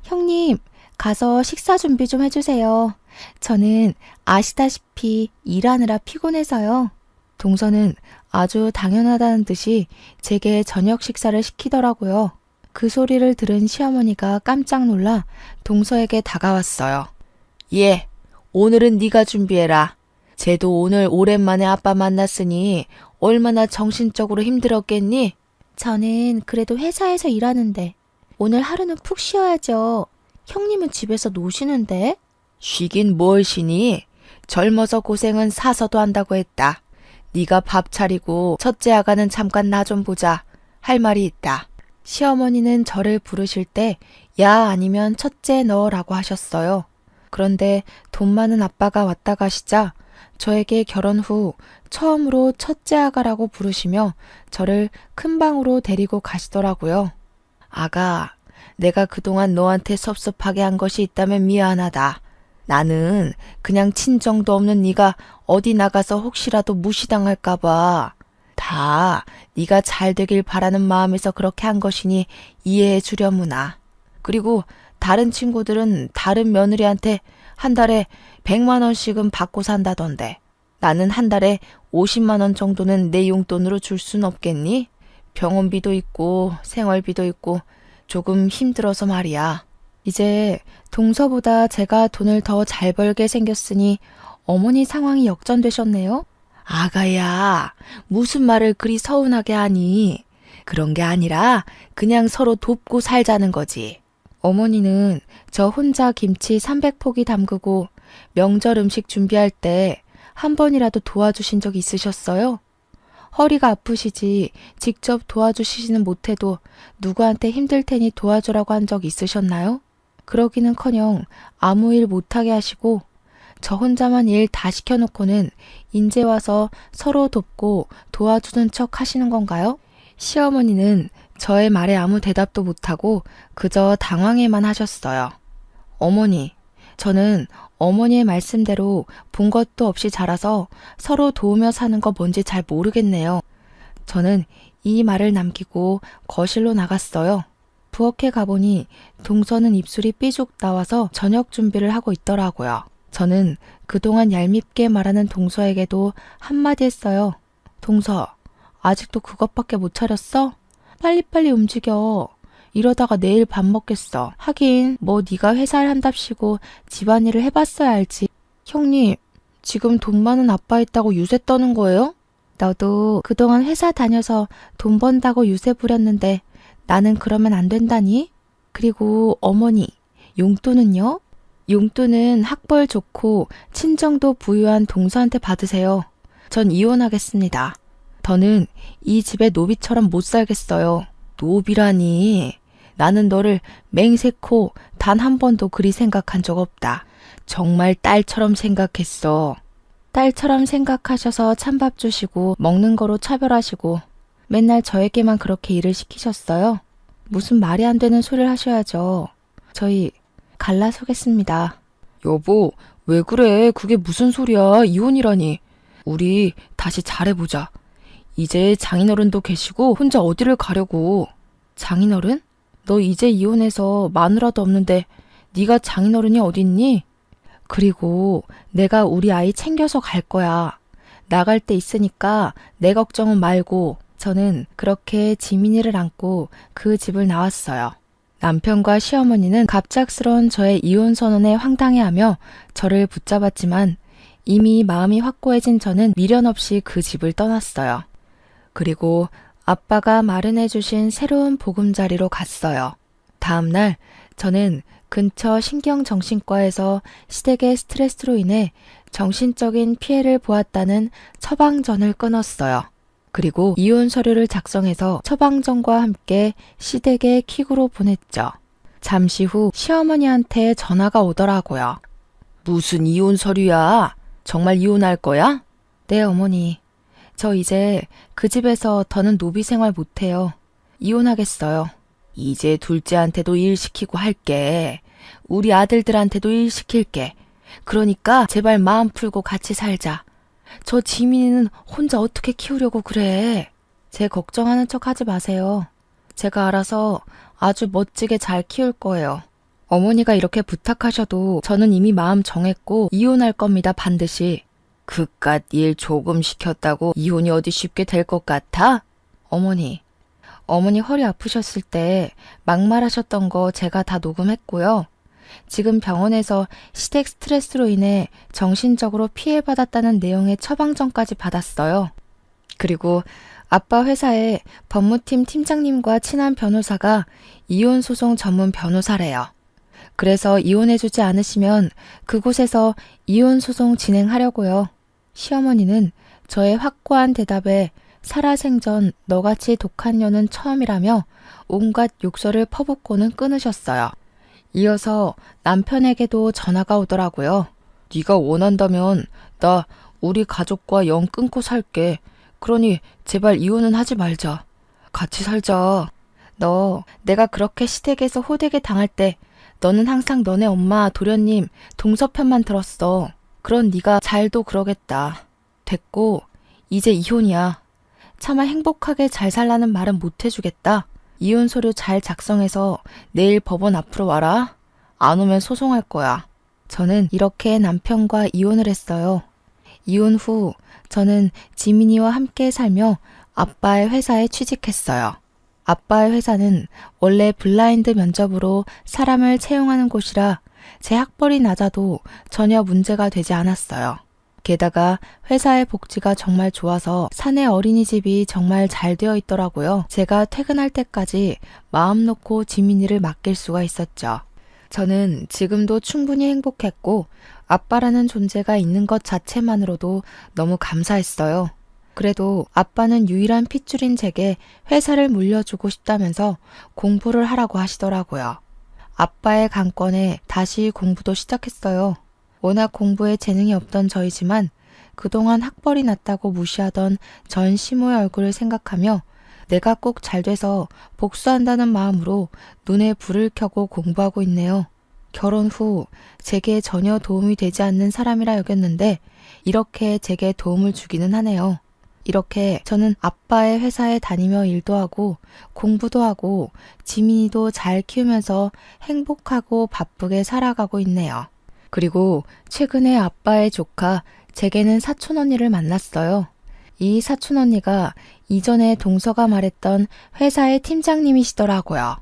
형님, 가서 식사 준비 좀 해주세요. 저는 아시다시피 일하느라 피곤해서요. 동서는 아주 당연하다는 듯이 제게 저녁 식사를 시키더라고요. 그 소리를 들은 시어머니가 깜짝 놀라 동서에게 다가왔어요. 예, 오늘은 네가 준비해라. 쟤도 오늘 오랜만에 아빠 만났으니 얼마나 정신적으로 힘들었겠니? 저는 그래도 회사에서 일하는데 오늘 하루는 푹 쉬어야죠. 형님은 집에서 노시는데? 쉬긴 뭘 쉬니? 젊어서 고생은 사서도 한다고 했다. 네가 밥 차리고 첫째 아가는 잠깐 나 좀 보자. 할 말이 있다. 시어머니는 저를 부르실 때 야 아니면 첫째 너라고 하셨어요. 그런데 돈 많은 아빠가 왔다 가시자 저에게 결혼 후 처음으로 첫째 아가라고 부르시며 저를 큰 방으로 데리고 가시더라고요. 아가, 내가 그동안 너한테 섭섭하게 한 것이 있다면 미안하다. 나는 그냥 친정도 없는 네가 어디 나가서 혹시라도 무시당할까 봐. 다 네가 잘 되길 바라는 마음에서 그렇게 한 것이니 이해해 주려무나. 그리고 다른 친구들은 다른 며느리한테 한 달에 100만 원씩은 받고 산다던데 나는 한 달에 50만 원 정도는 내 용돈으로 줄 순 없겠니? 병원비도 있고 생활비도 있고 조금 힘들어서 말이야. 이제 동서보다 제가 돈을 더 잘 벌게 생겼으니 어머니 상황이 역전되셨네요. 아가야, 무슨 말을 그리 서운하게 하니? 그런 게 아니라 그냥 서로 돕고 살자는 거지. 어머니는 저 혼자 김치 300포기 담그고 명절 음식 준비할 때 한 번이라도 도와주신 적 있으셨어요? 허리가 아프시지 직접 도와주시지는 못해도 누구한테 힘들 테니 도와주라고 한 적 있으셨나요? 그러기는커녕 아무 일 못하게 하시고 저 혼자만 일 다 시켜놓고는 인제 와서 서로 돕고 도와주는 척 하시는 건가요? 시어머니는 저의 말에 아무 대답도 못하고 그저 당황해만 하셨어요. 어머니, 저는 어머니의 말씀대로 본 것도 없이 자라서 서로 도우며 사는 거 뭔지 잘 모르겠네요. 저는 이 말을 남기고 거실로 나갔어요. 부엌에 가보니 동서는 입술이 삐죽 나와서 저녁 준비를 하고 있더라고요. 저는 그동안 얄밉게 말하는 동서에게도 한마디 했어요. 동서, 아직도 그것밖에 못 차렸어? 빨리빨리 움직여. 이러다가 내일 밥 먹겠어. 하긴 뭐 네가 회사를 한답시고 집안일을 해봤어야 알지. 형님, 지금 돈 많은 아빠 있다고 유세 떠는 거예요? 너도 그동안 회사 다녀서 돈 번다고 유세 부렸는데 나는 그러면 안 된다니? 그리고 어머니, 용돈은요? 용돈은 학벌 좋고 친정도 부유한 동서한테 받으세요. 전 이혼하겠습니다. 더는 이 집에 노비처럼 못 살겠어요. 노비라니. 나는 너를 맹세코 단 한 번도 그리 생각한 적 없다. 정말 딸처럼 생각했어. 딸처럼 생각하셔서 찬밥 주시고 먹는 거로 차별하시고 맨날 저에게만 그렇게 일을 시키셨어요. 무슨 말이 안 되는 소리를 하셔야죠. 저희 갈라서겠습니다. 여보, 왜 그래? 그게 무슨 소리야? 이혼이라니. 우리 다시 잘해보자. 이제 장인어른도 계시고 혼자 어디를 가려고. 장인어른? 너 이제 이혼해서 마누라도 없는데 네가 장인어른이 어딨니? 그리고 내가 우리 아이 챙겨서 갈 거야. 나갈 때 있으니까 내 걱정은 말고. 저는 그렇게 지민이를 안고 그 집을 나왔어요. 남편과 시어머니는 갑작스러운 저의 이혼 선언에 황당해하며 저를 붙잡았지만 이미 마음이 확고해진 저는 미련 없이 그 집을 떠났어요. 그리고 아빠가 마련해 주신 새로운 보금자리로 갔어요. 다음 날 저는 근처 신경정신과에서 시댁의 스트레스로 인해 정신적인 피해를 보았다는 처방전을 끊었어요. 그리고 이혼 서류를 작성해서 처방전과 함께 시댁에 퀵으로 보냈죠. 잠시 후 시어머니한테 전화가 오더라고요. 무슨 이혼 서류야? 정말 이혼할 거야? 네, 어머니. 저 이제 그 집에서 더는 노비 생활 못해요. 이혼하겠어요. 이제 둘째한테도 일 시키고 할게. 우리 아들들한테도 일 시킬게. 그러니까 제발 마음 풀고 같이 살자. 저 지민이는 혼자 어떻게 키우려고 그래. 제 걱정하는 척 하지 마세요. 제가 알아서 아주 멋지게 잘 키울 거예요. 어머니가 이렇게 부탁하셔도 저는 이미 마음 정했고 이혼할 겁니다, 반드시. 그깟 일 조금 시켰다고 이혼이 어디 쉽게 될 것 같아? 어머니 허리 아프셨을 때 막말하셨던 거 제가 다 녹음했고요. 지금 병원에서 시댁 스트레스로 인해 정신적으로 피해받았다는 내용의 처방전까지 받았어요. 그리고 아빠 회사에 법무팀 팀장님과 친한 변호사가 이혼소송 전문 변호사래요. 그래서 이혼해주지 않으시면 그곳에서 이혼소송 진행하려고요. 시어머니는 저의 확고한 대답에 살아생전 너같이 독한 년은 처음이라며 온갖 욕설을 퍼붓고는 끊으셨어요. 이어서 남편에게도 전화가 오더라고요. 네가 원한다면 나 우리 가족과 영 끊고 살게. 그러니 제발 이혼은 하지 말자. 같이 살자. 너 내가 그렇게 시댁에서 호되게 당할 때 너는 항상 너네 엄마 도련님 동서 편만 들었어. 그런 네가 잘도 그러겠다. 됐고 이제 이혼이야. 차마 행복하게 잘 살라는 말은 못 해주겠다. 이혼 서류 잘 작성해서 내일 법원 앞으로 와라. 안 오면 소송할 거야. 저는 이렇게 남편과 이혼을 했어요. 이혼 후 저는 지민이와 함께 살며 아빠의 회사에 취직했어요. 아빠의 회사는 원래 블라인드 면접으로 사람을 채용하는 곳이라 제 학벌이 낮아도 전혀 문제가 되지 않았어요. 게다가 회사의 복지가 정말 좋아서 사내 어린이집이 정말 잘 되어 있더라고요. 제가 퇴근할 때까지 마음 놓고 지민이를 맡길 수가 있었죠. 저는 지금도 충분히 행복했고 아빠라는 존재가 있는 것 자체만으로도 너무 감사했어요. 그래도 아빠는 유일한 핏줄인 제게 회사를 물려주고 싶다면서 공부를 하라고 하시더라고요. 아빠의 강권에 다시 공부도 시작했어요. 워낙 공부에 재능이 없던 저이지만 그동안 학벌이 낮다고 무시하던 전 시모의 얼굴을 생각하며 내가 꼭 잘 돼서 복수한다는 마음으로 눈에 불을 켜고 공부하고 있네요. 결혼 후 제게 전혀 도움이 되지 않는 사람이라 여겼는데 이렇게 제게 도움을 주기는 하네요. 이렇게 저는 아빠의 회사에 다니며 일도 하고 공부도 하고 지민이도 잘 키우면서 행복하고 바쁘게 살아가고 있네요. 그리고 최근에 아빠의 조카 제게는 사촌 언니를 만났어요. 이 사촌 언니가 이전에 동서가 말했던 회사의 팀장님이시더라고요.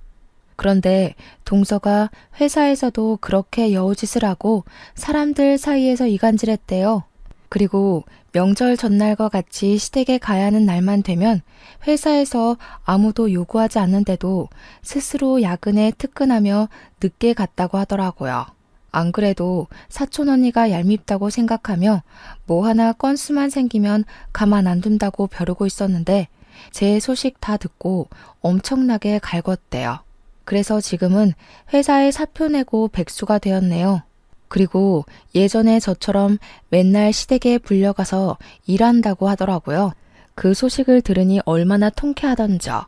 그런데 동서가 회사에서도 그렇게 여우짓을 하고 사람들 사이에서 이간질했대요. 그리고 명절 전날과 같이 시댁에 가야 하는 날만 되면 회사에서 아무도 요구하지 않는데도 스스로 야근에 특근하며 늦게 갔다고 하더라고요. 안 그래도 사촌 언니가 얄밉다고 생각하며 뭐 하나 건수만 생기면 가만 안 둔다고 벼르고 있었는데 제 소식 다 듣고 엄청나게 갈궜대요. 그래서 지금은 회사에 사표 내고 백수가 되었네요. 그리고 예전에 저처럼 맨날 시댁에 불려가서 일한다고 하더라고요. 그 소식을 들으니 얼마나 통쾌하던져.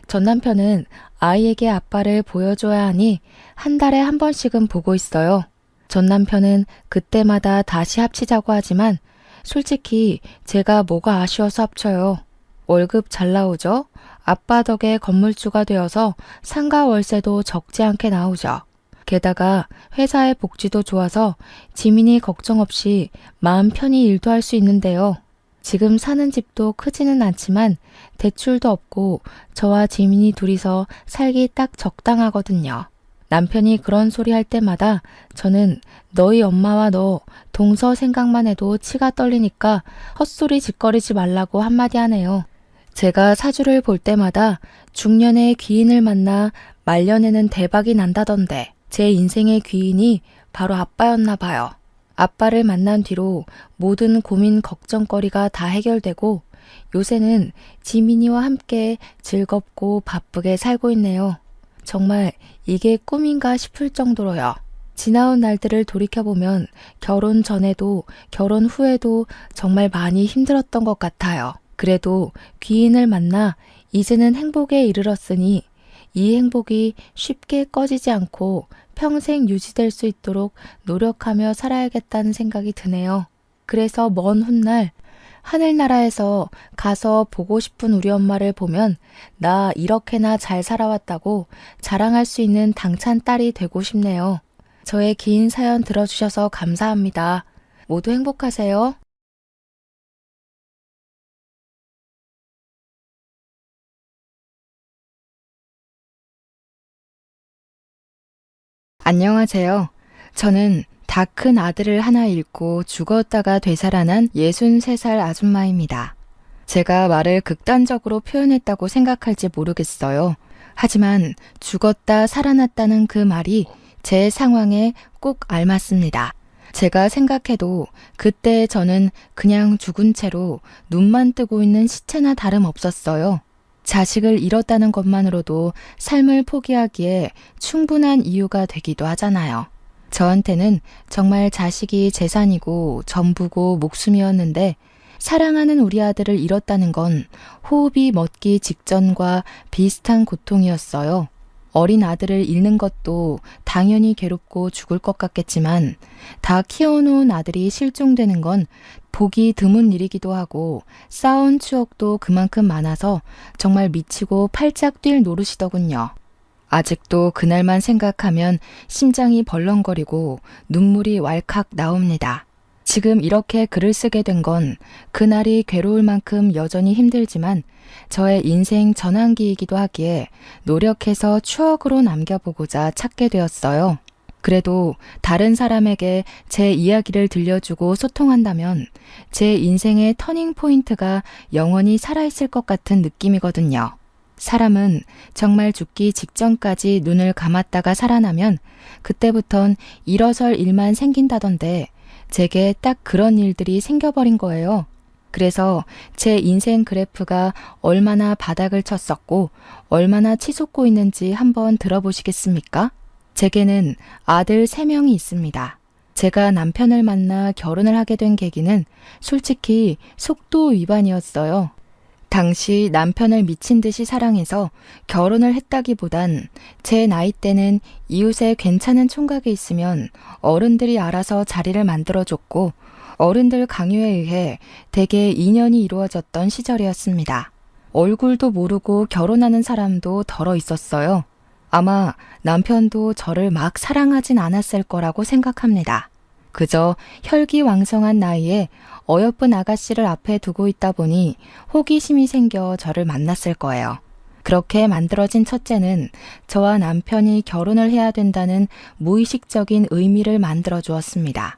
전 남편은 아이에게 아빠를 보여줘야 하니 한 달에 한 번씩은 보고 있어요. 전 남편은 그때마다 다시 합치자고 하지만 솔직히 제가 뭐가 아쉬워서 합쳐요. 월급 잘 나오죠? 아빠 덕에 건물주가 되어서 상가 월세도 적지 않게 나오죠. 게다가 회사의 복지도 좋아서 지민이 걱정 없이 마음 편히 일도 할 수 있는데요. 지금 사는 집도 크지는 않지만 대출도 없고 저와 지민이 둘이서 살기 딱 적당하거든요. 남편이 그런 소리 할 때마다 저는 너희 엄마와 너 동서 생각만 해도 치가 떨리니까 헛소리 짓거리지 말라고 한마디 하네요. 제가 사주를 볼 때마다 중년의 귀인을 만나 말년에는 대박이 난다던데 제 인생의 귀인이 바로 아빠였나 봐요. 아빠를 만난 뒤로 모든 고민 걱정거리가 다 해결되고 요새는 지민이와 함께 즐겁고 바쁘게 살고 있네요. 정말 이게 꿈인가 싶을 정도로요. 지나온 날들을 돌이켜보면 결혼 전에도 결혼 후에도 정말 많이 힘들었던 것 같아요. 그래도 귀인을 만나 이제는 행복에 이르렀으니 이 행복이 쉽게 꺼지지 않고 평생 유지될 수 있도록 노력하며 살아야겠다는 생각이 드네요. 그래서 먼 훗날 하늘나라에서 가서 보고 싶은 우리 엄마를 보면 나 이렇게나 잘 살아왔다고 자랑할 수 있는 당찬 딸이 되고 싶네요. 저의 긴 사연 들어주셔서 감사합니다. 모두 행복하세요. 안녕하세요. 저는 다 큰 아들을 하나 잃고 죽었다가 되살아난 63살 아줌마입니다. 제가 말을 극단적으로 표현했다고 생각할지 모르겠어요. 하지만 죽었다 살아났다는 그 말이 제 상황에 꼭 알맞습니다. 제가 생각해도 그때 저는 그냥 죽은 채로 눈만 뜨고 있는 시체나 다름없었어요. 자식을 잃었다는 것만으로도 삶을 포기하기에 충분한 이유가 되기도 하잖아요. 저한테는 정말 자식이 재산이고 전부고 목숨이었는데 사랑하는 우리 아들을 잃었다는 건 호흡이 멎기 직전과 비슷한 고통이었어요. 어린 아들을 잃는 것도 당연히 괴롭고 죽을 것 같겠지만 다 키워놓은 아들이 실종되는 건 보기 드문 일이기도 하고 쌓은 추억도 그만큼 많아서 정말 미치고 팔짝 뛸 노릇이더군요. 아직도 그날만 생각하면 심장이 벌렁거리고 눈물이 왈칵 나옵니다. 지금 이렇게 글을 쓰게 된 건 그날이 괴로울 만큼 여전히 힘들지만 저의 인생 전환기이기도 하기에 노력해서 추억으로 남겨보고자 찾게 되었어요. 그래도 다른 사람에게 제 이야기를 들려주고 소통한다면 제 인생의 터닝 포인트가 영원히 살아있을 것 같은 느낌이거든요. 사람은 정말 죽기 직전까지 눈을 감았다가 살아나면 그때부턴 일어설 일만 생긴다던데 제게 딱 그런 일들이 생겨버린 거예요. 그래서 제 인생 그래프가 얼마나 바닥을 쳤었고 얼마나 치솟고 있는지 한번 들어보시겠습니까? 제게는 아들 3명이 있습니다. 제가 남편을 만나 결혼을 하게 된 계기는 솔직히 속도 위반이었어요. 당시 남편을 미친 듯이 사랑해서 결혼을 했다기보단 제 나이 때는 이웃에 괜찮은 총각이 있으면 어른들이 알아서 자리를 만들어줬고 어른들 강요에 의해 대개 인연이 이루어졌던 시절이었습니다. 얼굴도 모르고 결혼하는 사람도 덜어 있었어요. 아마 남편도 저를 막 사랑하진 않았을 거라고 생각합니다. 그저 혈기왕성한 나이에 어여쁜 아가씨를 앞에 두고 있다 보니 호기심이 생겨 저를 만났을 거예요. 그렇게 만들어진 첫째는 저와 남편이 결혼을 해야 된다는 무의식적인 의미를 만들어 주었습니다.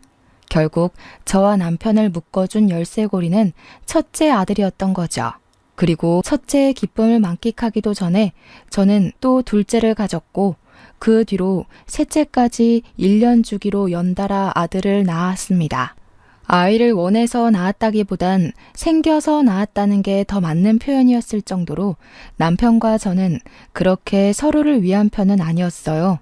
결국 저와 남편을 묶어준 열쇠고리는 첫째 아들이었던 거죠. 그리고 첫째의 기쁨을 만끽하기도 전에 저는 또 둘째를 가졌고 그 뒤로 셋째까지 1년 주기로 연달아 아들을 낳았습니다. 아이를 원해서 낳았다기보단 생겨서 낳았다는 게 더 맞는 표현이었을 정도로 남편과 저는 그렇게 서로를 위한 편은 아니었어요.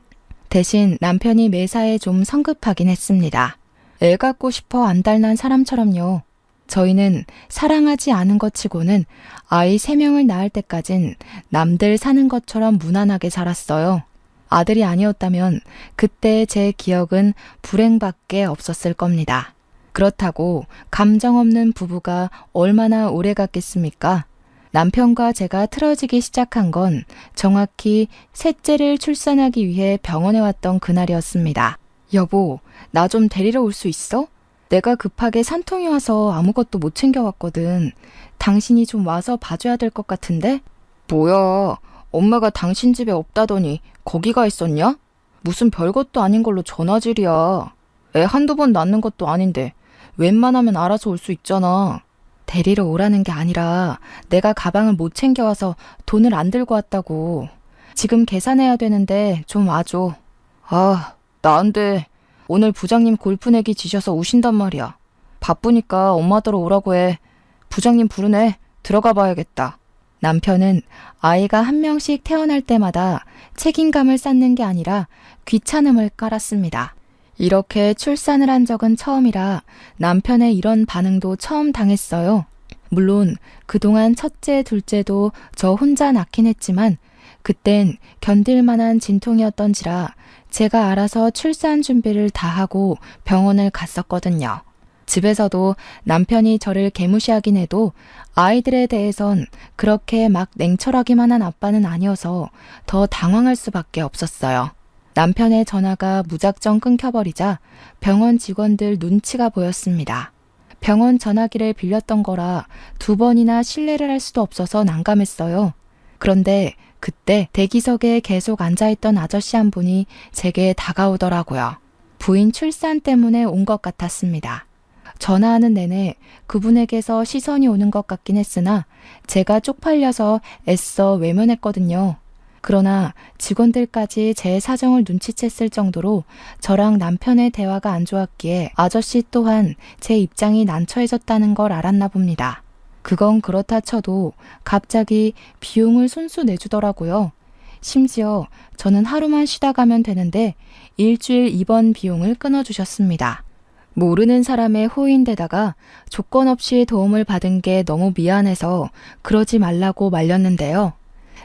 대신 남편이 매사에 좀 성급하긴 했습니다. 애 갖고 싶어 안달난 사람처럼요. 저희는 사랑하지 않은 것 치고는 아이 3명을 낳을 때까진 남들 사는 것처럼 무난하게 살았어요. 아들이 아니었다면 그때 제 기억은 불행밖에 없었을 겁니다. 그렇다고 감정 없는 부부가 얼마나 오래 갔겠습니까? 남편과 제가 틀어지기 시작한 건 정확히 셋째를 출산하기 위해 병원에 왔던 그날이었습니다. 여보, 나 좀 데리러 올 수 있어? 내가 급하게 산통이 와서 아무것도 못 챙겨왔거든. 당신이 좀 와서 봐줘야 될 것 같은데? 뭐야, 엄마가 당신 집에 없다더니 거기 가 있었냐? 무슨 별것도 아닌 걸로 전화질이야. 애 한두 번 낳는 것도 아닌데 웬만하면 알아서 올 수 있잖아. 데리러 오라는 게 아니라 내가 가방을 못 챙겨와서 돈을 안 들고 왔다고. 지금 계산해야 되는데 좀 와줘. 아, 나 안 돼. 오늘 부장님 골프 내기 지셔서 우신단 말이야. 바쁘니까 엄마더러 오라고 해. 부장님 부르네. 들어가 봐야겠다. 남편은 아이가 한 명씩 태어날 때마다 책임감을 쌓는 게 아니라 귀찮음을 깔았습니다. 이렇게 출산을 한 적은 처음이라 남편의 이런 반응도 처음 당했어요. 물론 그동안 첫째, 둘째도 저 혼자 낳긴 했지만 그땐 견딜 만한 진통이었던지라 제가 알아서 출산 준비를 다 하고 병원을 갔었거든요. 집에서도 남편이 저를 개무시하긴 해도 아이들에 대해선 그렇게 막 냉철하기만 한 아빠는 아니어서 더 당황할 수밖에 없었어요. 남편의 전화가 무작정 끊겨버리자 병원 직원들 눈치가 보였습니다. 병원 전화기를 빌렸던 거라 2번이나 실례를 할 수도 없어서 난감했어요. 그런데 그때 대기석에 계속 앉아있던 아저씨 한 분이 제게 다가오더라고요. 부인 출산 때문에 온 것 같았습니다. 전화하는 내내 그분에게서 시선이 오는 것 같긴 했으나 제가 쪽팔려서 애써 외면했거든요. 그러나 직원들까지 제 사정을 눈치챘을 정도로 저랑 남편의 대화가 안 좋았기에 아저씨 또한 제 입장이 난처해졌다는 걸 알았나 봅니다. 그건 그렇다 쳐도 갑자기 비용을 손수 내주더라고요. 심지어 저는 하루만 쉬다 가면 되는데 일주일 입원 비용을 끊어주셨습니다. 모르는 사람의 호의인데다가 조건 없이 도움을 받은 게 너무 미안해서 그러지 말라고 말렸는데요.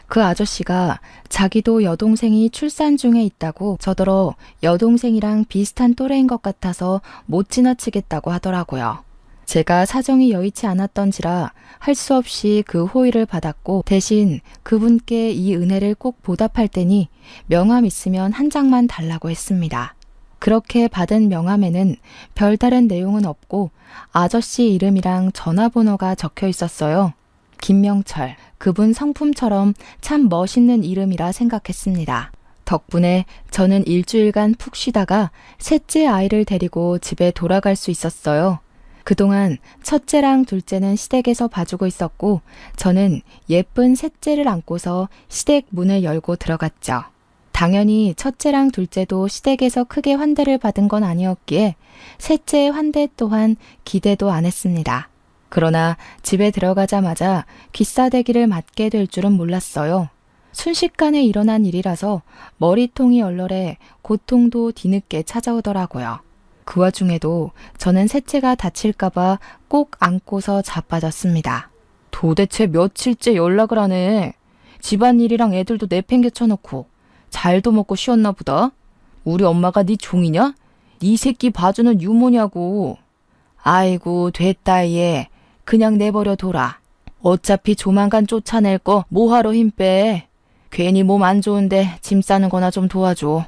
그 아저씨가 자기도 여동생이 출산 중에 있다고 저더러 여동생이랑 비슷한 또래인 것 같아서 못 지나치겠다고 하더라고요. 제가 사정이 여의치 않았던지라 할 수 없이 그 호의를 받았고 대신 그분께 이 은혜를 꼭 보답할 테니 명함 있으면 한 장만 달라고 했습니다. 그렇게 받은 명함에는 별다른 내용은 없고 아저씨 이름이랑 전화번호가 적혀 있었어요. 김명철, 그분 성품처럼 참 멋있는 이름이라 생각했습니다. 덕분에 저는 일주일간 푹 쉬다가 셋째 아이를 데리고 집에 돌아갈 수 있었어요. 그동안 첫째랑 둘째는 시댁에서 봐주고 있었고 저는 예쁜 셋째를 안고서 시댁 문을 열고 들어갔죠. 당연히 첫째랑 둘째도 시댁에서 크게 환대를 받은 건 아니었기에 셋째의 환대 또한 기대도 안 했습니다. 그러나 집에 들어가자마자 귀싸대기를 맞게 될 줄은 몰랐어요. 순식간에 일어난 일이라서 머리통이 얼얼해 고통도 뒤늦게 찾아오더라고요. 그 와중에도 저는 셋째가 다칠까봐 꼭 안고서 자빠졌습니다. 도대체 며칠째 연락을 하네. 집안일이랑 애들도 내팽개쳐놓고 잘도 먹고 쉬었나 보다. 우리 엄마가 네 종이냐? 네 새끼 봐주는 유모냐고. 아이고 됐다 얘. 그냥 내버려 둬라. 어차피 조만간 쫓아낼 거 뭐하러 힘 빼. 괜히 몸 안 좋은데 짐 싸는 거나 좀 도와줘.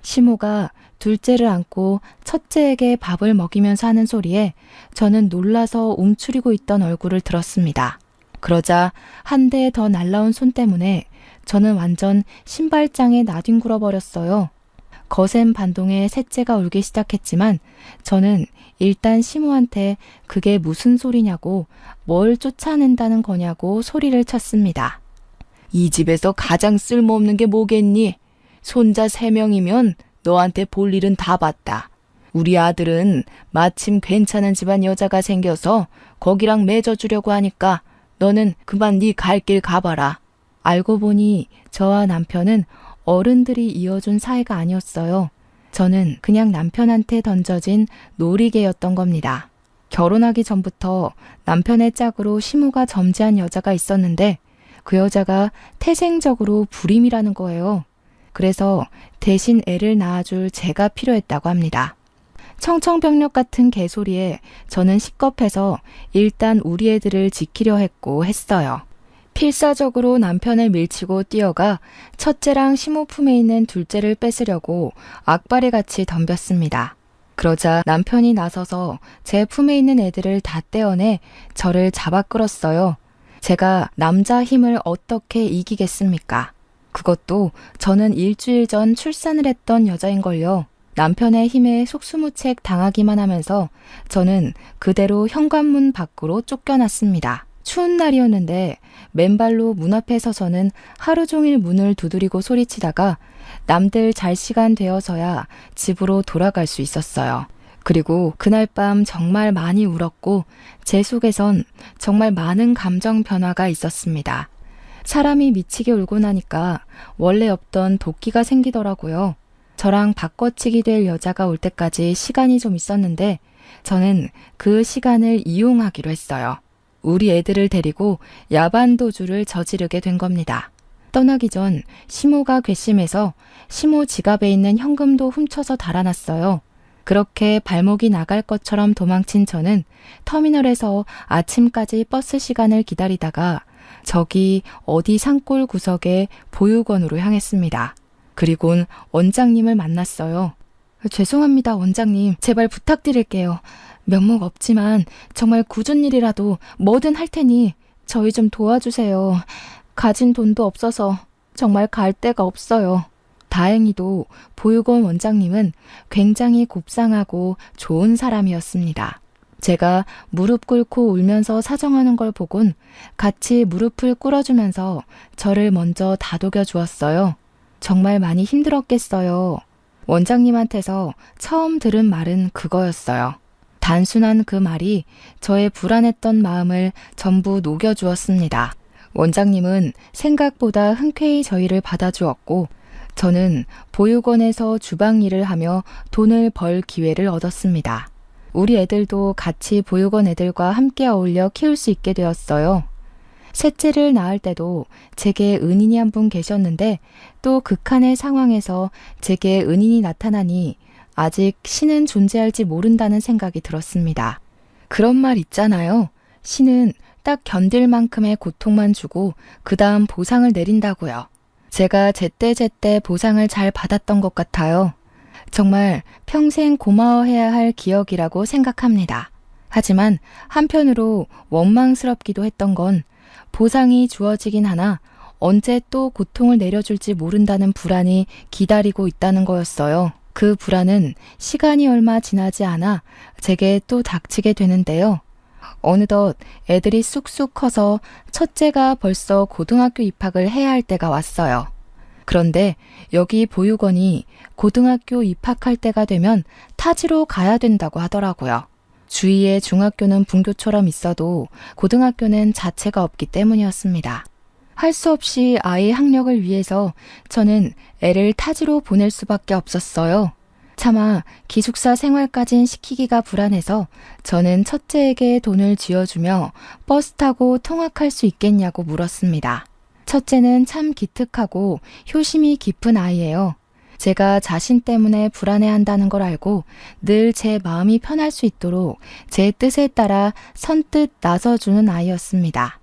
시모가 둘째를 안고 첫째에게 밥을 먹이면서 하는 소리에 저는 놀라서 움츠리고 있던 얼굴을 들었습니다. 그러자 한 대 더 날라온 손 때문에 저는 완전 신발장에 나뒹굴어 버렸어요. 거센 반동에 셋째가 울기 시작했지만 저는 일단 시모한테 그게 무슨 소리냐고 뭘 쫓아낸다는 거냐고 소리를 쳤습니다. 이 집에서 가장 쓸모없는 게 뭐겠니? 손자 3명이면 너한테 볼 일은 다 봤다. 우리 아들은 마침 괜찮은 집안 여자가 생겨서 거기랑 맺어주려고 하니까 너는 그만 네 갈 길 가봐라. 알고 보니 저와 남편은 어른들이 이어준 사이가 아니었어요. 저는 그냥 남편한테 던져진 놀이개였던 겁니다. 결혼하기 전부터 남편의 짝으로 시모가 점지한 여자가 있었는데 그 여자가 태생적으로 불임이라는 거예요. 그래서 대신 애를 낳아줄 제가 필요했다고 합니다. 청청병력 같은 개소리에 저는 식겁해서 일단 우리 애들을 지키려 했어요. 필사적으로 남편을 밀치고 뛰어가 첫째랑 시모 품에 있는 둘째를 뺏으려고 악바리같이 덤볐습니다. 그러자 남편이 나서서 제 품에 있는 애들을 다 떼어내 저를 잡아 끌었어요. 제가 남자 힘을 어떻게 이기겠습니까? 그것도 저는 일주일 전 출산을 했던 여자인걸요. 남편의 힘에 속수무책 당하기만 하면서 저는 그대로 현관문 밖으로 쫓겨났습니다. 추운 날이었는데 맨발로 문 앞에 서서는 하루 종일 문을 두드리고 소리치다가 남들 잘 시간 되어서야 집으로 돌아갈 수 있었어요. 그리고 그날 밤 정말 많이 울었고 제 속에선 정말 많은 감정 변화가 있었습니다. 사람이 미치게 울고 나니까 원래 없던 도끼가 생기더라고요. 저랑 바꿔치기 될 여자가 올 때까지 시간이 좀 있었는데 저는 그 시간을 이용하기로 했어요. 우리 애들을 데리고 야반도주를 저지르게 된 겁니다. 떠나기 전 시모가 괘씸해서 시모 지갑에 있는 현금도 훔쳐서 달아났어요. 그렇게 발목이 나갈 것처럼 도망친 저는 터미널에서 아침까지 버스 시간을 기다리다가 저기 어디 산골 구석의 보육원으로 향했습니다. 그리곤 원장님을 만났어요. 죄송합니다, 원장님. 제발 부탁드릴게요. 면목 없지만 정말 굳은 일이라도 뭐든 할 테니 저희 좀 도와주세요. 가진 돈도 없어서 정말 갈 데가 없어요. 다행히도 보육원 원장님은 굉장히 곱상하고 좋은 사람이었습니다. 제가 무릎 꿇고 울면서 사정하는 걸 보곤 같이 무릎을 꿇어주면서 저를 먼저 다독여 주었어요. 정말 많이 힘들었겠어요. 원장님한테서 처음 들은 말은 그거였어요. 단순한 그 말이 저의 불안했던 마음을 전부 녹여주었습니다. 원장님은 생각보다 흔쾌히 저희를 받아주었고 저는 보육원에서 주방 일을 하며 돈을 벌 기회를 얻었습니다. 우리 애들도 같이 보육원 애들과 함께 어울려 키울 수 있게 되었어요. 셋째를 낳을 때도 제게 은인이 한 분 계셨는데 또 극한의 상황에서 제게 은인이 나타나니 아직 신은 존재할지 모른다는 생각이 들었습니다. 그런 말 있잖아요. 신은 딱 견딜 만큼의 고통만 주고 그 다음 보상을 내린다고요. 제가 제때제때 보상을 잘 받았던 것 같아요. 정말 평생 고마워해야 할 기억이라고 생각합니다. 하지만 한편으로 원망스럽기도 했던 건 보상이 주어지긴 하나 언제 또 고통을 내려줄지 모른다는 불안이 기다리고 있다는 거였어요. 그 불안은 시간이 얼마 지나지 않아 제게 또 닥치게 되는데요. 어느덧 애들이 쑥쑥 커서 첫째가 벌써 고등학교 입학을 해야 할 때가 왔어요. 그런데 여기 보육원이 고등학교 입학할 때가 되면 타지로 가야 된다고 하더라고요. 주위에 중학교는 분교처럼 있어도 고등학교는 자체가 없기 때문이었습니다. 할 수 없이 아이 학력을 위해서 저는 애를 타지로 보낼 수밖에 없었어요. 차마 기숙사 생활까진 시키기가 불안해서 저는 첫째에게 돈을 쥐어주며 버스 타고 통학할 수 있겠냐고 물었습니다. 첫째는 참 기특하고 효심이 깊은 아이예요. 제가 자신 때문에 불안해한다는 걸 알고 늘 제 마음이 편할 수 있도록 제 뜻에 따라 선뜻 나서주는 아이였습니다.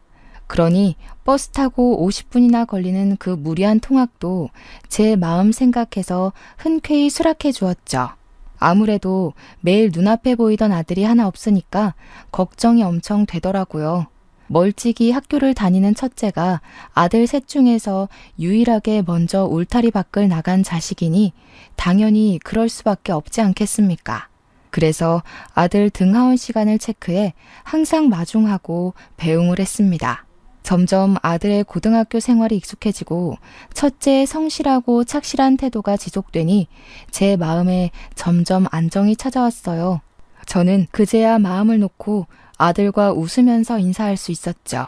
그러니 버스 타고 50분이나 걸리는 그 무리한 통학도 제 마음 생각해서 흔쾌히 수락해 주었죠. 아무래도 매일 눈앞에 보이던 아들이 하나 없으니까 걱정이 엄청 되더라고요. 멀찍이 학교를 다니는 첫째가 아들 셋 중에서 유일하게 먼저 울타리 밖을 나간 자식이니 당연히 그럴 수밖에 없지 않겠습니까? 그래서 아들 등하원 시간을 체크해 항상 마중하고 배웅을 했습니다. 점점 아들의 고등학교 생활이 익숙해지고 첫째의 성실하고 착실한 태도가 지속되니 제 마음에 점점 안정이 찾아왔어요. 저는 그제야 마음을 놓고 아들과 웃으면서 인사할 수 있었죠.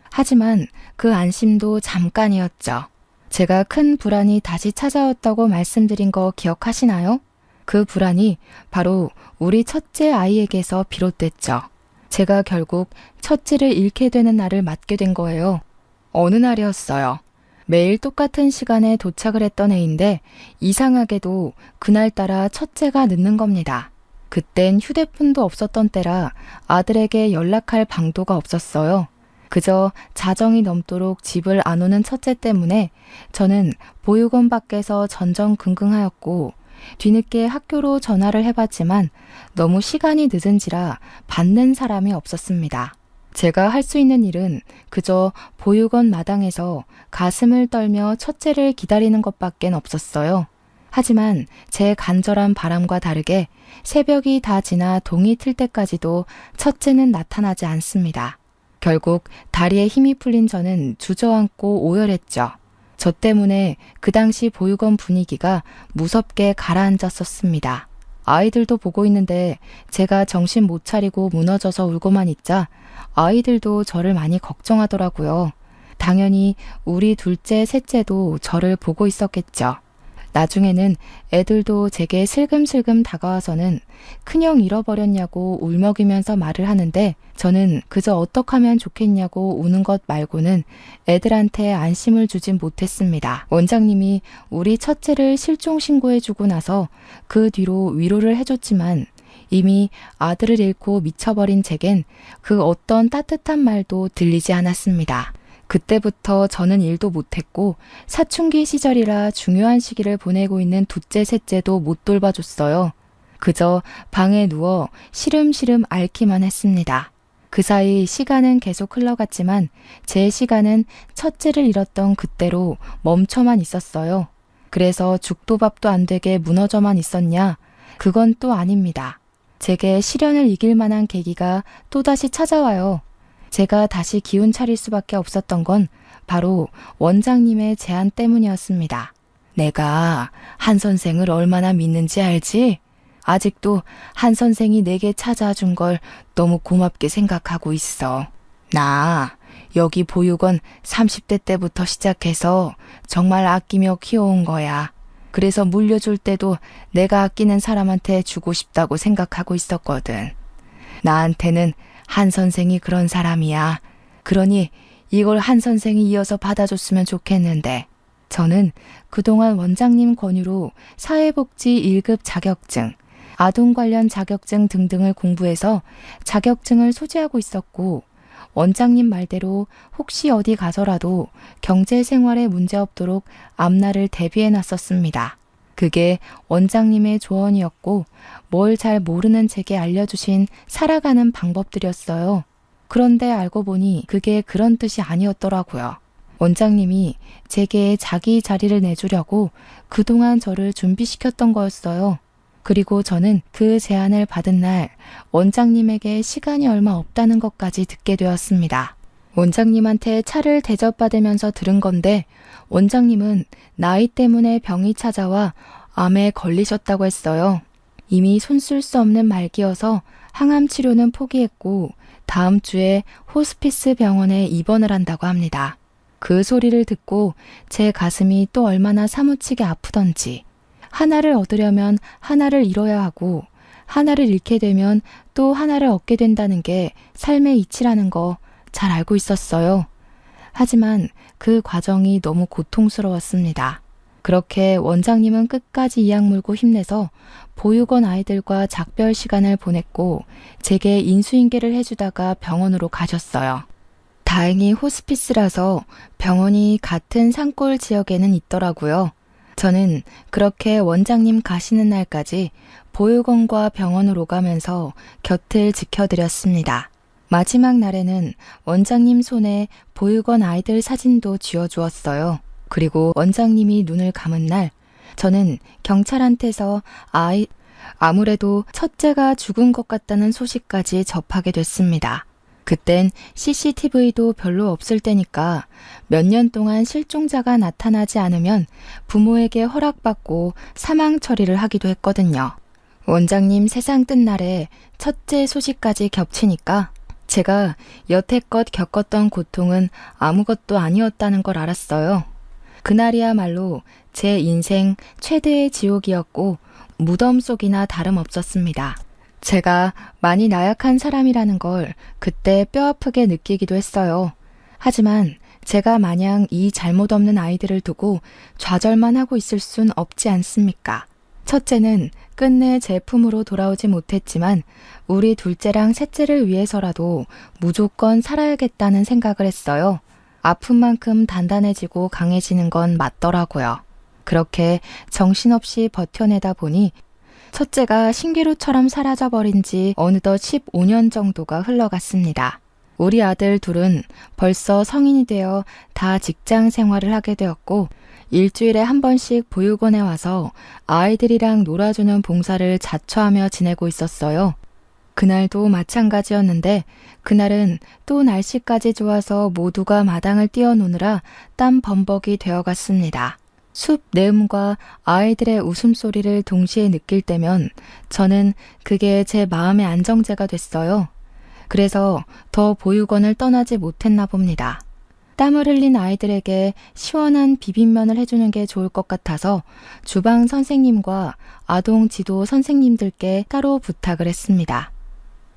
하지만 그 안심도 잠깐이었죠. 제가 큰 불안이 다시 찾아왔다고 말씀드린 거 기억하시나요? 그 불안이 바로 우리 첫째 아이에게서 비롯됐죠. 제가 결국 첫째를 잃게 되는 날을 맞게 된 거예요. 어느 날이었어요. 매일 똑같은 시간에 도착을 했던 애인데 이상하게도 그날따라 첫째가 늦는 겁니다. 그땐 휴대폰도 없었던 때라 아들에게 연락할 방도가 없었어요. 그저 자정이 넘도록 집을 안 오는 첫째 때문에 저는 보육원 밖에서 전전긍긍하였고 뒤늦게 학교로 전화를 해봤지만 너무 시간이 늦은지라 받는 사람이 없었습니다. 제가 할 수 있는 일은 그저 보육원 마당에서 가슴을 떨며 첫째를 기다리는 것밖엔 없었어요. 하지만 제 간절한 바람과 다르게 새벽이 다 지나 동이 틀 때까지도 첫째는 나타나지 않습니다. 결국 다리에 힘이 풀린 저는 주저앉고 오열했죠. 저 때문에 그 당시 보육원 분위기가 무섭게 가라앉았었습니다. 아이들도 보고 있는데 제가 정신 못 차리고 무너져서 울고만 있자 아이들도 저를 많이 걱정하더라고요. 당연히 우리 둘째, 셋째도 저를 보고 있었겠죠. 나중에는 애들도 제게 슬금슬금 다가와서는 큰형 잃어버렸냐고 울먹이면서 말을 하는데 저는 그저 어떡하면 좋겠냐고 우는 것 말고는 애들한테 안심을 주진 못했습니다. 원장님이 우리 첫째를 실종 신고해주고 나서 그 뒤로 위로를 해줬지만 이미 아들을 잃고 미쳐버린 제겐 그 어떤 따뜻한 말도 들리지 않았습니다. 그때부터 저는 일도 못했고 사춘기 시절이라 중요한 시기를 보내고 있는 둘째, 셋째도 못 돌봐줬어요. 그저 방에 누워 시름시름 앓기만 했습니다. 그 사이 시간은 계속 흘러갔지만 제 시간은 첫째를 잃었던 그때로 멈춰만 있었어요. 그래서 죽도 밥도 안 되게 무너져만 있었냐? 그건 또 아닙니다. 제게 시련을 이길 만한 계기가 또다시 찾아와요. 제가 다시 기운 차릴 수밖에 없었던 건 바로 원장님의 제안 때문이었습니다. 내가 한 선생을 얼마나 믿는지 알지? 아직도 한 선생이 내게 찾아준 걸 너무 고맙게 생각하고 있어. 나 여기 보육원 30대 때부터 시작해서 정말 아끼며 키워온 거야. 그래서 물려줄 때도 내가 아끼는 사람한테 주고 싶다고 생각하고 있었거든. 나한테는 한 선생이 그런 사람이야. 그러니 이걸 한 선생이 이어서 받아줬으면 좋겠는데 저는 그동안 원장님 권유로 사회복지 1급 자격증, 아동 관련 자격증 등등을 공부해서 자격증을 소지하고 있었고 원장님 말대로 혹시 어디 가서라도 경제 생활에 문제 없도록 앞날을 대비해 놨었습니다. 그게 원장님의 조언이었고 뭘 잘 모르는 제게 알려주신 살아가는 방법들이었어요. 그런데 알고 보니 그게 그런 뜻이 아니었더라고요. 원장님이 제게 자기 자리를 내주려고 그동안 저를 준비시켰던 거였어요. 그리고 저는 그 제안을 받은 날 원장님에게 시간이 얼마 없다는 것까지 듣게 되었습니다. 원장님한테 차를 대접받으면서 들은 건데 원장님은 나이 때문에 병이 찾아와 암에 걸리셨다고 했어요. 이미 손쓸 수 없는 말기여서 항암 치료는 포기했고 다음 주에 호스피스 병원에 입원을 한다고 합니다. 그 소리를 듣고 제 가슴이 또 얼마나 사무치게 아프던지 하나를 얻으려면 하나를 잃어야 하고 하나를 잃게 되면 또 하나를 얻게 된다는 게 삶의 이치라는 거 잘 알고 있었어요. 하지만 그 과정이 너무 고통스러웠습니다. 그렇게 원장님은 끝까지 이악 물고 힘내서 보육원 아이들과 작별 시간을 보냈고 제게 인수인계를 해주다가 병원으로 가셨어요. 다행히 호스피스라서 병원이 같은 산골 지역에는 있더라고요. 저는 그렇게 원장님 가시는 날까지 보육원과 병원을 오가면서 곁을 지켜드렸습니다. 마지막 날에는 원장님 손에 보육원 아이들 사진도 쥐어주었어요. 그리고 원장님이 눈을 감은 날 저는 경찰한테서 아무래도 첫째가 죽은 것 같다는 소식까지 접하게 됐습니다. 그땐 CCTV도 별로 없을 때니까 몇 년 동안 실종자가 나타나지 않으면 부모에게 허락받고 사망 처리를 하기도 했거든요. 원장님 세상 뜬 날에 첫째 소식까지 겹치니까 제가 여태껏 겪었던 고통은 아무것도 아니었다는 걸 알았어요. 그날이야말로 제 인생 최대의 지옥이었고 무덤 속이나 다름없었습니다. 제가 많이 나약한 사람이라는 걸 그때 뼈아프게 느끼기도 했어요. 하지만 제가 마냥 이 잘못 없는 아이들을 두고 좌절만 하고 있을 순 없지 않습니까? 첫째는 끝내 제 품으로 돌아오지 못했지만 우리 둘째랑 셋째를 위해서라도 무조건 살아야겠다는 생각을 했어요. 아픈 만큼 단단해지고 강해지는 건 맞더라고요. 그렇게 정신없이 버텨내다 보니 첫째가 신기루처럼 사라져버린 지 어느덧 15년 정도가 흘러갔습니다. 우리 아들 둘은 벌써 성인이 되어 다 직장 생활을 하게 되었고 일주일에 한 번씩 보육원에 와서 아이들이랑 놀아주는 봉사를 자처하며 지내고 있었어요. 그날도 마찬가지였는데 그날은 또 날씨까지 좋아서 모두가 마당을 뛰어노느라 땀 범벅이 되어갔습니다. 숲 내음과 아이들의 웃음소리를 동시에 느낄 때면 저는 그게 제 마음의 안정제가 됐어요. 그래서 더 보육원을 떠나지 못했나 봅니다. 땀을 흘린 아이들에게 시원한 비빔면을 해주는 게 좋을 것 같아서 주방 선생님과 아동 지도 선생님들께 따로 부탁을 했습니다.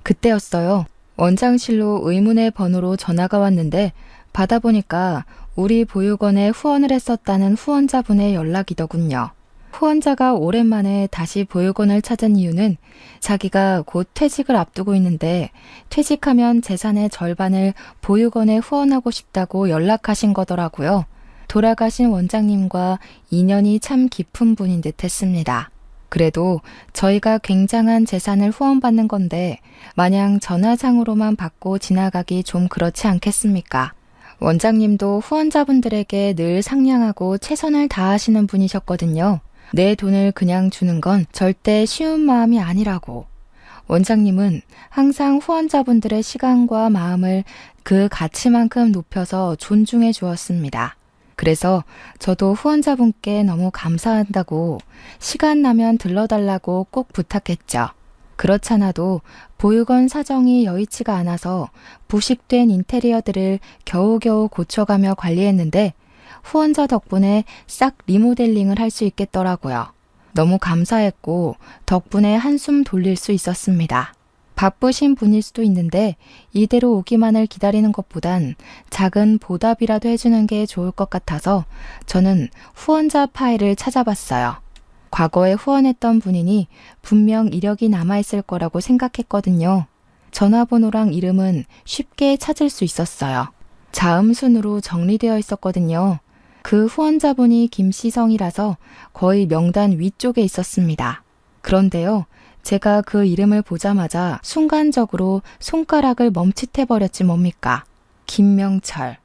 그때였어요. 원장실로 의문의 번호로 전화가 왔는데 받아보니까 우리 보육원에 후원을 했었다는 후원자분의 연락이더군요. 후원자가 오랜만에 다시 보육원을 찾은 이유는 자기가 곧 퇴직을 앞두고 있는데 퇴직하면 재산의 절반을 보육원에 후원하고 싶다고 연락하신 거더라고요. 돌아가신 원장님과 인연이 참 깊은 분인 듯 했습니다. 그래도 저희가 굉장한 재산을 후원받는 건데 마냥 전화상으로만 받고 지나가기 좀 그렇지 않겠습니까? 원장님도 후원자분들에게 늘 상냥하고 최선을 다하시는 분이셨거든요. 내 돈을 그냥 주는 건 절대 쉬운 마음이 아니라고. 원장님은 항상 후원자분들의 시간과 마음을 그 가치만큼 높여서 존중해 주었습니다. 그래서 저도 후원자분께 너무 감사한다고 시간 나면 들러달라고 꼭 부탁했죠. 그렇잖아도 보육원 사정이 여의치가 않아서 부식된 인테리어들을 겨우겨우 고쳐가며 관리했는데 후원자 덕분에 싹 리모델링을 할 수 있겠더라고요. 너무 감사했고 덕분에 한숨 돌릴 수 있었습니다. 바쁘신 분일 수도 있는데 이대로 오기만을 기다리는 것보단 작은 보답이라도 해주는 게 좋을 것 같아서 저는 후원자 파일을 찾아봤어요. 과거에 후원했던 분이니 분명 이력이 남아있을 거라고 생각했거든요. 전화번호랑 이름은 쉽게 찾을 수 있었어요. 자음순으로 정리되어 있었거든요. 그 후원자분이 김시성이라서 거의 명단 위쪽에 있었습니다. 그런데요, 제가 그 이름을 보자마자 순간적으로 손가락을 멈칫해버렸지 뭡니까? 김명철.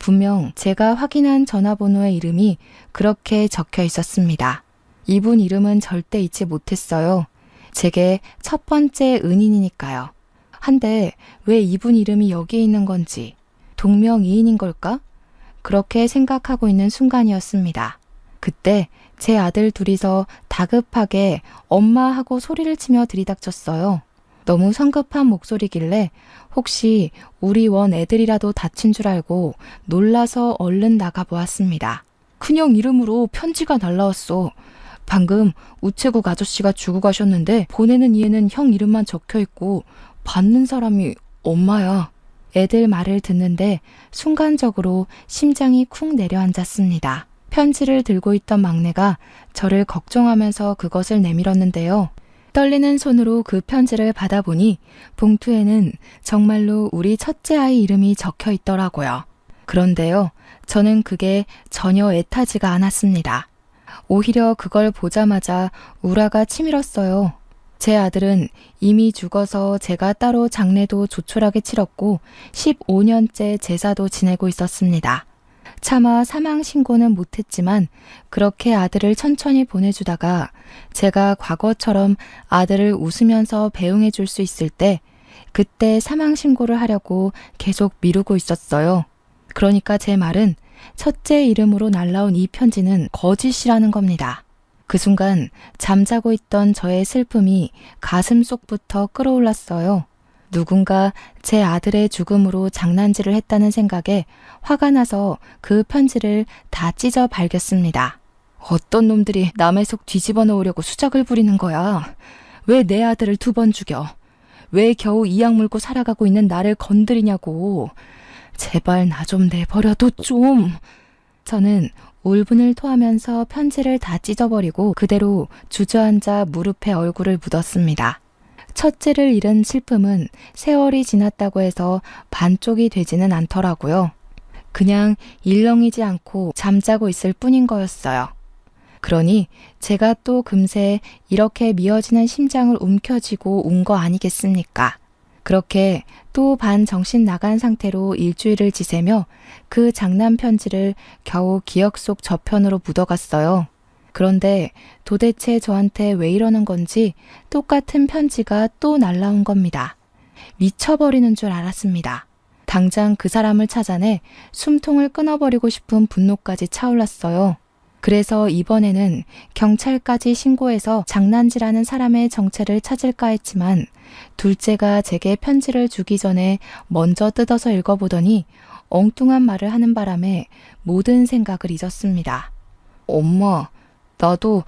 분명 제가 확인한 전화번호의 이름이 그렇게 적혀 있었습니다. 이분 이름은 절대 잊지 못했어요. 제게 첫 번째 은인이니까요. 한데 왜 이분 이름이 여기에 있는 건지, 동명이인인 걸까? 그렇게 생각하고 있는 순간이었습니다. 그때 제 아들 둘이서 다급하게 엄마 하고 소리를 치며 들이닥쳤어요. 너무 성급한 목소리길래 혹시 우리 원 애들이라도 다친 줄 알고 놀라서 얼른 나가보았습니다. 큰형 이름으로 편지가 날라왔어. 방금 우체국 아저씨가 주고 가셨는데 보내는 이에는 형 이름만 적혀있고 받는 사람이 엄마야. 애들 말을 듣는데 순간적으로 심장이 쿵 내려앉았습니다. 편지를 들고 있던 막내가 저를 걱정하면서 그것을 내밀었는데요. 떨리는 손으로 그 편지를 받아보니 봉투에는 정말로 우리 첫째 아이 이름이 적혀 있더라고요. 그런데요, 저는 그게 전혀 애타지가 않았습니다. 오히려 그걸 보자마자 우라가 치밀었어요. 제 아들은 이미 죽어서 제가 따로 장례도 조촐하게 치렀고 15년째 제사도 지내고 있었습니다. 차마 사망 신고는 못했지만 그렇게 아들을 천천히 보내주다가 제가 과거처럼 아들을 웃으면서 배웅해 줄 수 있을 때 그때 사망 신고를 하려고 계속 미루고 있었어요. 그러니까 제 말은 첫째 이름으로 날라온 이 편지는 거짓이라는 겁니다. 그 순간 잠자고 있던 저의 슬픔이 가슴 속부터 끌어올랐어요. 누군가 제 아들의 죽음으로 장난질을 했다는 생각에 화가 나서 그 편지를 다 찢어 발겼습니다. 어떤 놈들이 남의 속 뒤집어 놓으려고 수작을 부리는 거야. 왜 내 아들을 2번 죽여? 왜 겨우 이악 물고 살아가고 있는 나를 건드리냐고. 제발 나 좀 내버려둬 좀. 저는 울분을 토하면서 편지를 다 찢어버리고 그대로 주저앉아 무릎에 얼굴을 묻었습니다. 첫째를 잃은 슬픔은 세월이 지났다고 해서 반쪽이 되지는 않더라고요. 그냥 일렁이지 않고 잠자고 있을 뿐인 거였어요. 그러니 제가 또 금세 이렇게 미어지는 심장을 움켜쥐고 운 거 아니겠습니까? 그렇게 또 반 정신 나간 상태로 일주일을 지새며 그 장난 편지를 겨우 기억 속 저편으로 묻어갔어요. 그런데 도대체 저한테 왜 이러는 건지 똑같은 편지가 또 날라온 겁니다. 미쳐버리는 줄 알았습니다. 당장 그 사람을 찾아내 숨통을 끊어버리고 싶은 분노까지 차올랐어요. 그래서 이번에는 경찰까지 신고해서 장난질하는 사람의 정체를 찾을까 했지만 둘째가 제게 편지를 주기 전에 먼저 뜯어서 읽어보더니 엉뚱한 말을 하는 바람에 모든 생각을 잊었습니다. 엄마, 나도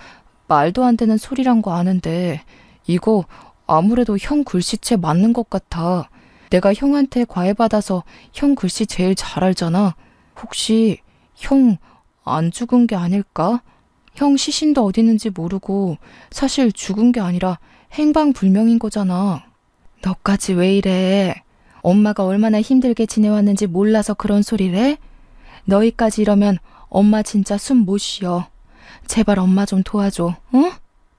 말도 안 되는 소리란 거 아는데 이거 아무래도 형 글씨체 맞는 것 같아. 내가 형한테 과외받아서 형 글씨 제일 잘 알잖아. 혹시 형 안 죽은 게 아닐까? 형 시신도 어디 있는지 모르고 사실 죽은 게 아니라 행방불명인 거잖아. 너까지 왜 이래? 엄마가 얼마나 힘들게 지내왔는지 몰라서 그런 소리를 해? 너희까지 이러면 엄마 진짜 숨 못 쉬어. 제발 엄마 좀 도와줘, 응?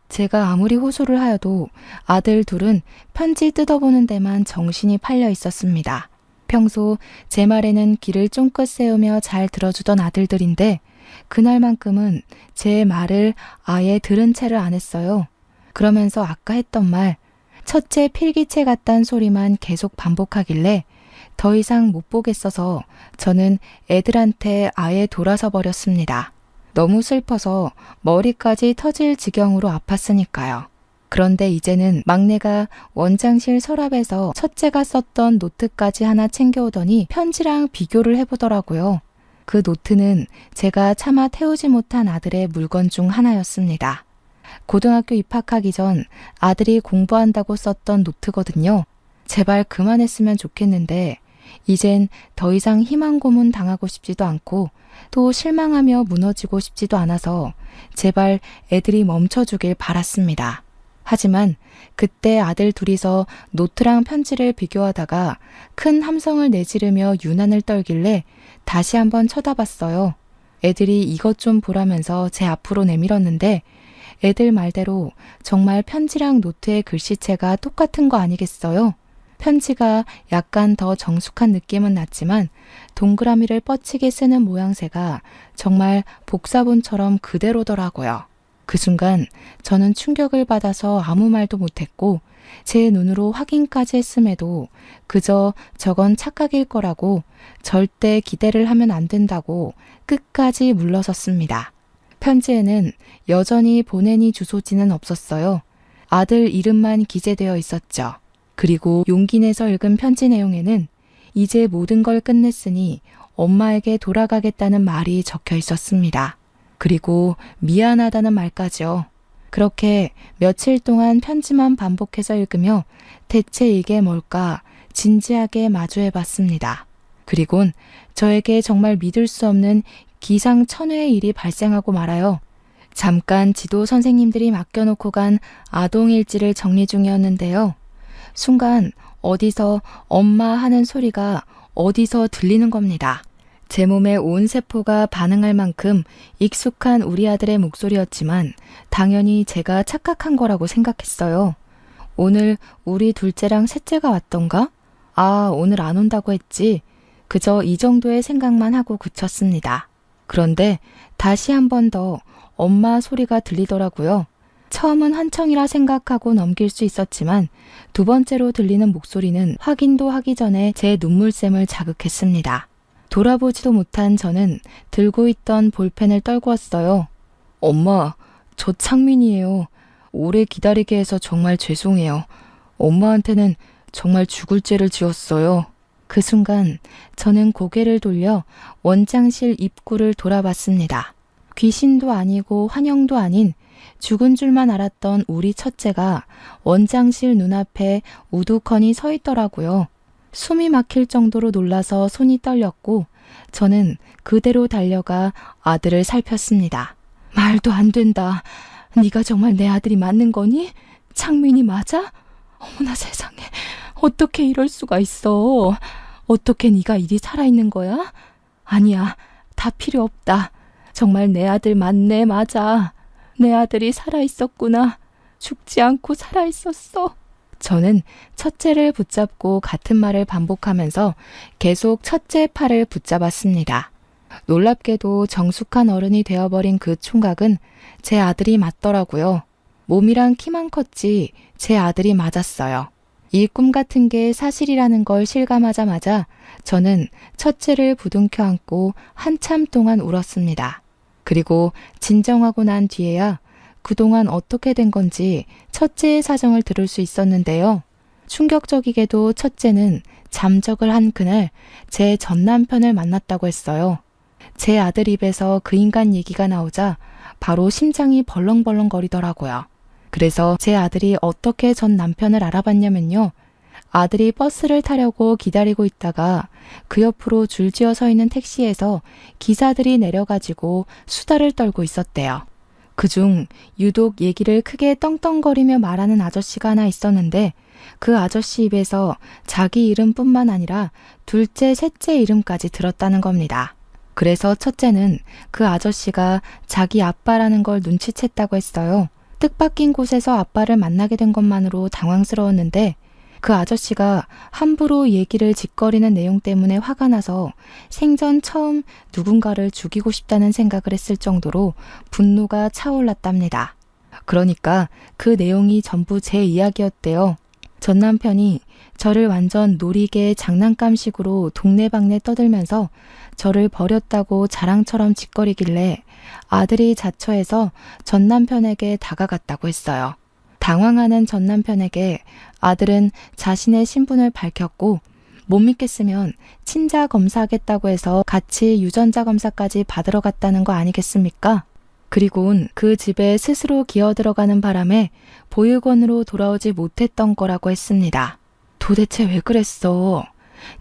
제가 아무리 호소를 하여도 아들 둘은 편지 뜯어보는 데만 정신이 팔려 있었습니다. 평소 제 말에는 귀를 쫑긋 세우며 잘 들어주던 아들들인데 그날만큼은 제 말을 아예 들은 채를 안 했어요. 그러면서 아까 했던 말, 첫째 필기체 같단 소리만 계속 반복하길래 더 이상 못 보겠어서 저는 애들한테 아예 돌아서 버렸습니다. 너무 슬퍼서 머리까지 터질 지경으로 아팠으니까요. 그런데 이제는 막내가 원장실 서랍에서 첫째가 썼던 노트까지 하나 챙겨오더니 편지랑 비교를 해보더라고요. 그 노트는 제가 차마 태우지 못한 아들의 물건 중 하나였습니다. 고등학교 입학하기 전 아들이 공부한다고 썼던 노트거든요. 제발 그만했으면 좋겠는데 이젠 더 이상 희망 고문 당하고 싶지도 않고 또 실망하며 무너지고 싶지도 않아서 제발 애들이 멈춰주길 바랐습니다. 하지만 그때 아들 둘이서 노트랑 편지를 비교하다가 큰 함성을 내지르며 유난을 떨길래 다시 한번 쳐다봤어요. 애들이 이것 좀 보라면서 제 앞으로 내밀었는데 애들 말대로 정말 편지랑 노트의 글씨체가 똑같은 거 아니겠어요? 편지가 약간 더 정숙한 느낌은 났지만 동그라미를 뻗치게 쓰는 모양새가 정말 복사본처럼 그대로더라고요. 그 순간 저는 충격을 받아서 아무 말도 못했고 제 눈으로 확인까지 했음에도 그저 저건 착각일 거라고 절대 기대를 하면 안 된다고 끝까지 물러섰습니다. 편지에는 여전히 보내니 주소지는 없었어요. 아들 이름만 기재되어 있었죠. 그리고 용기 내서 읽은 편지 내용에는 이제 모든 걸 끝냈으니 엄마에게 돌아가겠다는 말이 적혀 있었습니다. 그리고 미안하다는 말까지요. 그렇게 며칠 동안 편지만 반복해서 읽으며 대체 이게 뭘까 진지하게 마주해 봤습니다. 그리곤 저에게 정말 믿을 수 없는 기상천외의 일이 발생하고 말아요. 잠깐 지도 선생님들이 맡겨놓고 간 아동일지를 정리 중이었는데요. 순간 어디서 엄마 하는 소리가 어디서 들리는 겁니다. 제 몸의 온 세포가 반응할 만큼 익숙한 우리 아들의 목소리였지만 당연히 제가 착각한 거라고 생각했어요. 오늘 우리 둘째랑 셋째가 왔던가? 아, 오늘 안 온다고 했지. 그저 이 정도의 생각만 하고 그쳤습니다. 그런데 다시 한 번 더 엄마 소리가 들리더라고요. 처음은 환청이라 생각하고 넘길 수 있었지만 두 번째로 들리는 목소리는 확인도 하기 전에 제 눈물샘을 자극했습니다. 돌아보지도 못한 저는 들고 있던 볼펜을 떨구었어요. 엄마, 저 창민이에요. 오래 기다리게 해서 정말 죄송해요. 엄마한테는 정말 죽을 죄를 지었어요. 그 순간 저는 고개를 돌려 원장실 입구를 돌아봤습니다. 귀신도 아니고 환영도 아닌 죽은 줄만 알았던 우리 첫째가 원장실 눈앞에 우두커니 서 있더라고요. 숨이 막힐 정도로 놀라서 손이 떨렸고 저는 그대로 달려가 아들을 살폈습니다. 말도 안 된다. 네가 정말 내 아들이 맞는 거니? 창민이 맞아? 어머나 세상에. 어떻게 이럴 수가 있어. 어떻게 네가 이리 살아있는 거야? 아니야. 다 필요 없다. 정말 내 아들 맞네. 맞아. 내 아들이 살아있었구나. 죽지 않고 살아있었어. 저는 첫째를 붙잡고 같은 말을 반복하면서 계속 첫째 팔을 붙잡았습니다. 놀랍게도 정숙한 어른이 되어버린 그 총각은 제 아들이 맞더라고요. 몸이랑 키만 컸지 제 아들이 맞았어요. 이 꿈 같은 게 사실이라는 걸 실감하자마자 저는 첫째를 부둥켜 안고 한참 동안 울었습니다. 그리고 진정하고 난 뒤에야 그동안 어떻게 된 건지 첫째의 사정을 들을 수 있었는데요. 충격적이게도 첫째는 잠적을 한 그날 제 전 남편을 만났다고 했어요. 제 아들 입에서 그 인간 얘기가 나오자 바로 심장이 벌렁벌렁 거리더라고요. 그래서 제 아들이 어떻게 전 남편을 알아봤냐면요. 아들이 버스를 타려고 기다리고 있다가 그 옆으로 줄지어 서 있는 택시에서 기사들이 내려가지고 수다를 떨고 있었대요. 그중 유독 얘기를 크게 떵떵거리며 말하는 아저씨가 하나 있었는데 그 아저씨 입에서 자기 이름뿐만 아니라 둘째, 셋째 이름까지 들었다는 겁니다. 그래서 첫째는 그 아저씨가 자기 아빠라는 걸 눈치챘다고 했어요. 뜻밖인 곳에서 아빠를 만나게 된 것만으로 당황스러웠는데 그 아저씨가 함부로 얘기를 짓거리는 내용 때문에 화가 나서 생전 처음 누군가를 죽이고 싶다는 생각을 했을 정도로 분노가 차올랐답니다. 그러니까 그 내용이 전부 제 이야기였대요. 전 남편이 저를 완전 놀이개 장난감식으로 동네방네 떠들면서 저를 버렸다고 자랑처럼 짓거리길래 아들이 자처해서 전 남편에게 다가갔다고 했어요. 당황하는 전 남편에게 아들은 자신의 신분을 밝혔고 못 믿겠으면 친자 검사하겠다고 해서 같이 유전자 검사까지 받으러 갔다는 거 아니겠습니까? 그리고는 그 집에 스스로 기어들어가는 바람에 보육원으로 돌아오지 못했던 거라고 했습니다. 도대체 왜 그랬어?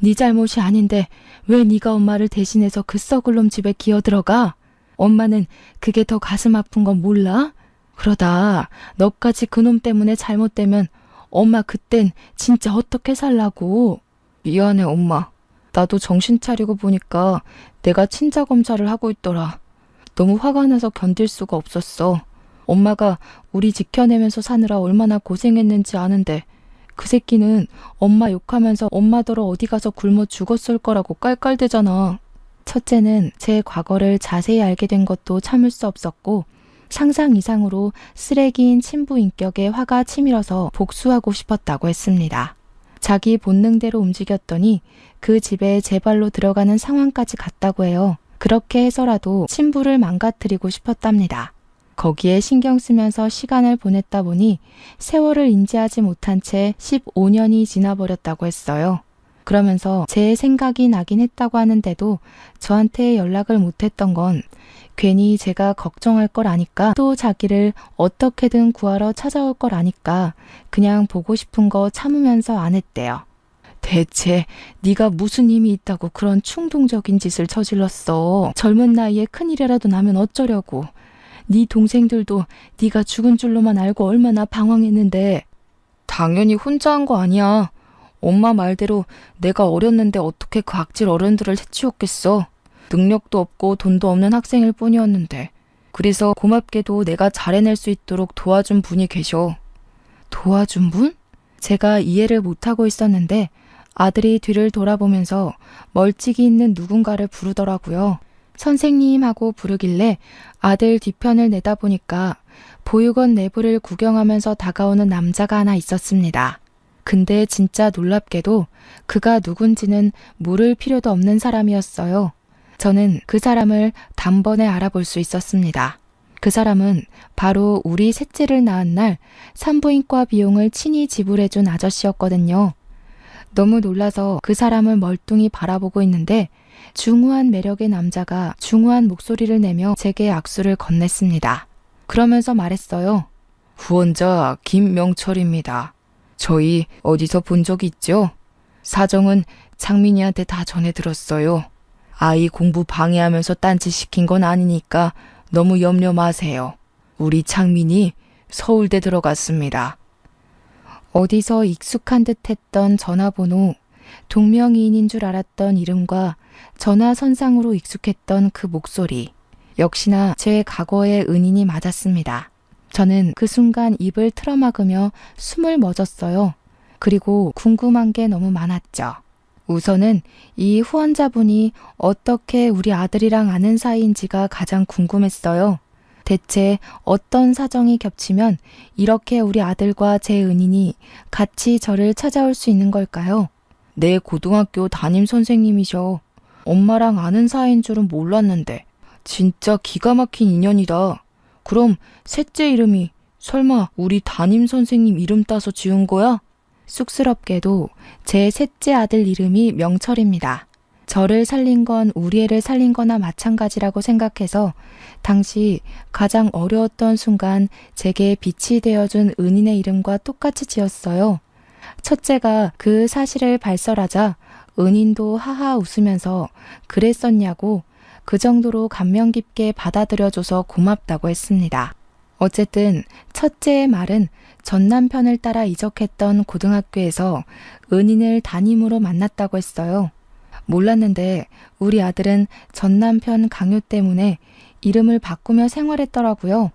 네 잘못이 아닌데 왜 네가 엄마를 대신해서 그 썩을 놈 집에 기어들어가? 엄마는 그게 더 가슴 아픈 건 몰라? 그러다 너까지 그놈 때문에 잘못되면 엄마 그땐 진짜 어떻게 살라고? 미안해 엄마. 나도 정신 차리고 보니까 내가 친자 검사를 하고 있더라. 너무 화가 나서 견딜 수가 없었어. 엄마가 우리 지켜내면서 사느라 얼마나 고생했는지 아는데 그 새끼는 엄마 욕하면서 엄마더러 어디 가서 굶어 죽었을 거라고 깔깔대잖아. 첫째는 제 과거를 자세히 알게 된 것도 참을 수 없었고 상상 이상으로 쓰레기인 친부 인격에 화가 치밀어서 복수하고 싶었다고 했습니다. 자기 본능대로 움직였더니 그 집에 제 발로 들어가는 상황까지 갔다고 해요. 그렇게 해서라도 친부를 망가뜨리고 싶었답니다. 거기에 신경 쓰면서 시간을 보냈다 보니 세월을 인지하지 못한 채 15년이 지나버렸다고 했어요. 그러면서 제 생각이 나긴 했다고 하는데도 저한테 연락을 못했던 건 괜히 제가 걱정할 걸 아니까 또 자기를 어떻게든 구하러 찾아올 걸 아니까 그냥 보고 싶은 거 참으면서 안 했대요. 대체 네가 무슨 힘이 있다고 그런 충동적인 짓을 저질렀어. 젊은 나이에 큰일이라도 나면 어쩌려고. 네 동생들도 네가 죽은 줄로만 알고 얼마나 방황했는데. 당연히 혼자 한 거 아니야. 엄마 말대로 내가 어렸는데 어떻게 그 악질 어른들을 해치웠겠어. 능력도 없고 돈도 없는 학생일 뿐이었는데. 그래서 고맙게도 내가 잘해낼 수 있도록 도와준 분이 계셔. 도와준 분? 제가 이해를 못하고 있었는데 아들이 뒤를 돌아보면서 멀찍이 있는 누군가를 부르더라고요. 선생님 하고 부르길래 아들 뒤편을 내다보니까 보육원 내부를 구경하면서 다가오는 남자가 하나 있었습니다. 근데 진짜 놀랍게도 그가 누군지는 물을 필요도 없는 사람이었어요. 저는 그 사람을 단번에 알아볼 수 있었습니다. 그 사람은 바로 우리 셋째를 낳은 날 산부인과 비용을 친히 지불해준 아저씨였거든요. 너무 놀라서 그 사람을 멀뚱히 바라보고 있는데 중후한 매력의 남자가 중후한 목소리를 내며 제게 악수를 건넸습니다. 그러면서 말했어요. 후원자 김명철입니다. 저희 어디서 본 적 있죠? 사정은 창민이한테 다 전해 들었어요. 아이 공부 방해하면서 딴짓 시킨 건 아니니까 너무 염려 마세요. 우리 창민이 서울대 들어갔습니다. 어디서 익숙한 듯 했던 전화번호, 동명이인인 줄 알았던 이름과 전화선상으로 익숙했던 그 목소리. 역시나 제 과거의 은인이 맞았습니다. 저는 그 순간 입을 틀어막으며 숨을 멎었어요. 그리고 궁금한 게 너무 많았죠. 우선은 이 후원자분이 어떻게 우리 아들이랑 아는 사이인지가 가장 궁금했어요. 대체 어떤 사정이 겹치면 이렇게 우리 아들과 제 은인이 같이 저를 찾아올 수 있는 걸까요? 내 고등학교 담임 선생님이셔. 엄마랑 아는 사이인 줄은 몰랐는데 진짜 기가 막힌 인연이다. 그럼 셋째 이름이 설마 우리 담임 선생님 이름 따서 지은 거야? 쑥스럽게도 제 셋째 아들 이름이 명철입니다. 저를 살린 건 우리 애를 살린 거나 마찬가지라고 생각해서 당시 가장 어려웠던 순간 제게 빛이 되어준 은인의 이름과 똑같이 지었어요. 첫째가 그 사실을 발설하자 은인도 하하 웃으면서 그랬었냐고 그 정도로 감명 깊게 받아들여줘서 고맙다고 했습니다. 어쨌든 첫째의 말은 전 남편을 따라 이적했던 고등학교에서 은인을 담임으로 만났다고 했어요. 몰랐는데 우리 아들은 전 남편 강요 때문에 이름을 바꾸며 생활했더라고요.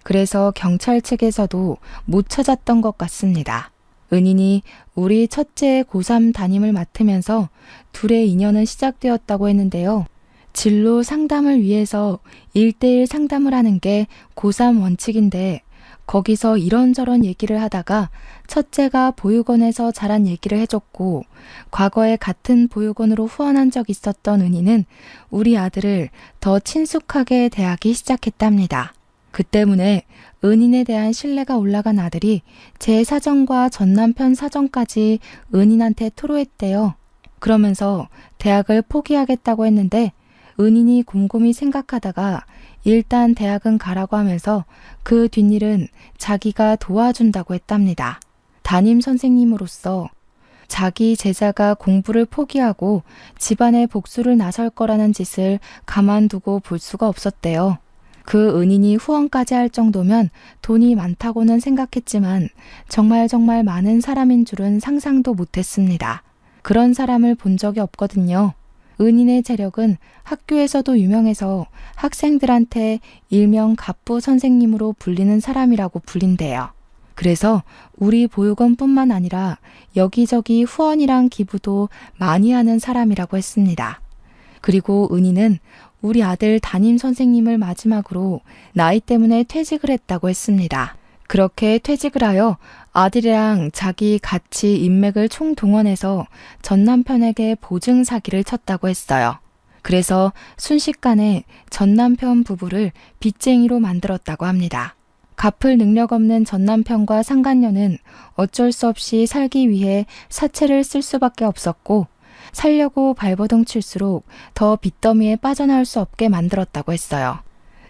그래서 경찰 측에서도 못 찾았던 것 같습니다. 은인이 우리 첫째의 고3 담임을 맡으면서 둘의 인연은 시작되었다고 했는데요. 진로 상담을 위해서 1대1 상담을 하는 게 고3 원칙인데 거기서 이런저런 얘기를 하다가 첫째가 보육원에서 자란 얘기를 해줬고 과거에 같은 보육원으로 후원한 적 있었던 은희는 우리 아들을 더 친숙하게 대하기 시작했답니다. 그 때문에 은인에 대한 신뢰가 올라간 아들이 제 사정과 전 남편 사정까지 은인한테 토로했대요. 그러면서 대학을 포기하겠다고 했는데 은인이 곰곰이 생각하다가 일단 대학은 가라고 하면서 그 뒷일은 자기가 도와준다고 했답니다. 담임 선생님으로서 자기 제자가 공부를 포기하고 집안의 복수를 나설 거라는 짓을 가만두고 볼 수가 없었대요. 그 은인이 후원까지 할 정도면 돈이 많다고는 생각했지만 정말 많은 사람인 줄은 상상도 못했습니다. 그런 사람을 본 적이 없거든요. 은인의 재력은 학교에서도 유명해서 학생들한테 일명 갑부 선생님으로 불리는 사람이라고 불린대요. 그래서 우리 보육원뿐만 아니라 여기저기 후원이랑 기부도 많이 하는 사람이라고 했습니다. 그리고 은인은 우리 아들 담임 선생님을 마지막으로 나이 때문에 퇴직을 했다고 했습니다. 그렇게 퇴직을 하여 아들이랑 자기 같이 인맥을 총동원해서 전 남편에게 보증 사기를 쳤다고 했어요. 그래서 순식간에 전 남편 부부를 빚쟁이로 만들었다고 합니다. 갚을 능력 없는 전 남편과 상간녀는 어쩔 수 없이 살기 위해 사채를 쓸 수밖에 없었고 살려고 발버둥 칠수록 더 빚더미에 빠져나올 수 없게 만들었다고 했어요.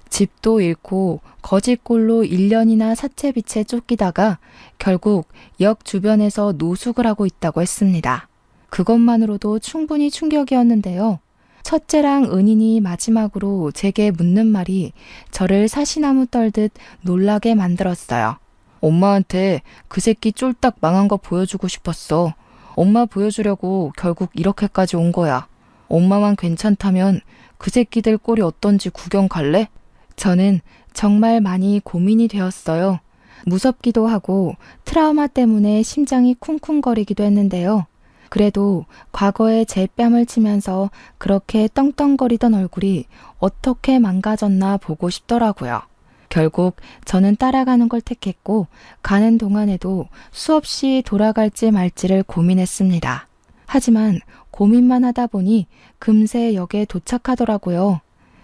집도 잃고 거짓골로 1년이나 사채빚에 쫓기다가 결국 역 주변에서 노숙을 하고 있다고 했습니다. 그것만으로도 충분히 충격이었는데요. 첫째랑 은인이 마지막으로 제게 묻는 말이 저를 사시나무 떨듯 놀라게 만들었어요. 엄마한테 그 새끼 쫄딱 망한 거 보여주고 싶었어. 엄마 보여주려고 결국 이렇게까지 온 거야. 엄마만 괜찮다면 그 새끼들 꼴이 어떤지 구경 갈래? 저는 정말 많이 고민이 되었어요. 무섭기도 하고 트라우마 때문에 심장이 쿵쿵거리기도 했는데요. 그래도 과거에 제 뺨을 치면서 그렇게 떵떵거리던 얼굴이 어떻게 망가졌나 보고 싶더라고요. 결국 저는 따라가는 걸 택했고 가는 동안에도 수없이 돌아갈지 말지를 고민했습니다. 하지만 고민만 하다 보니 금세 역에 도착하더라고요.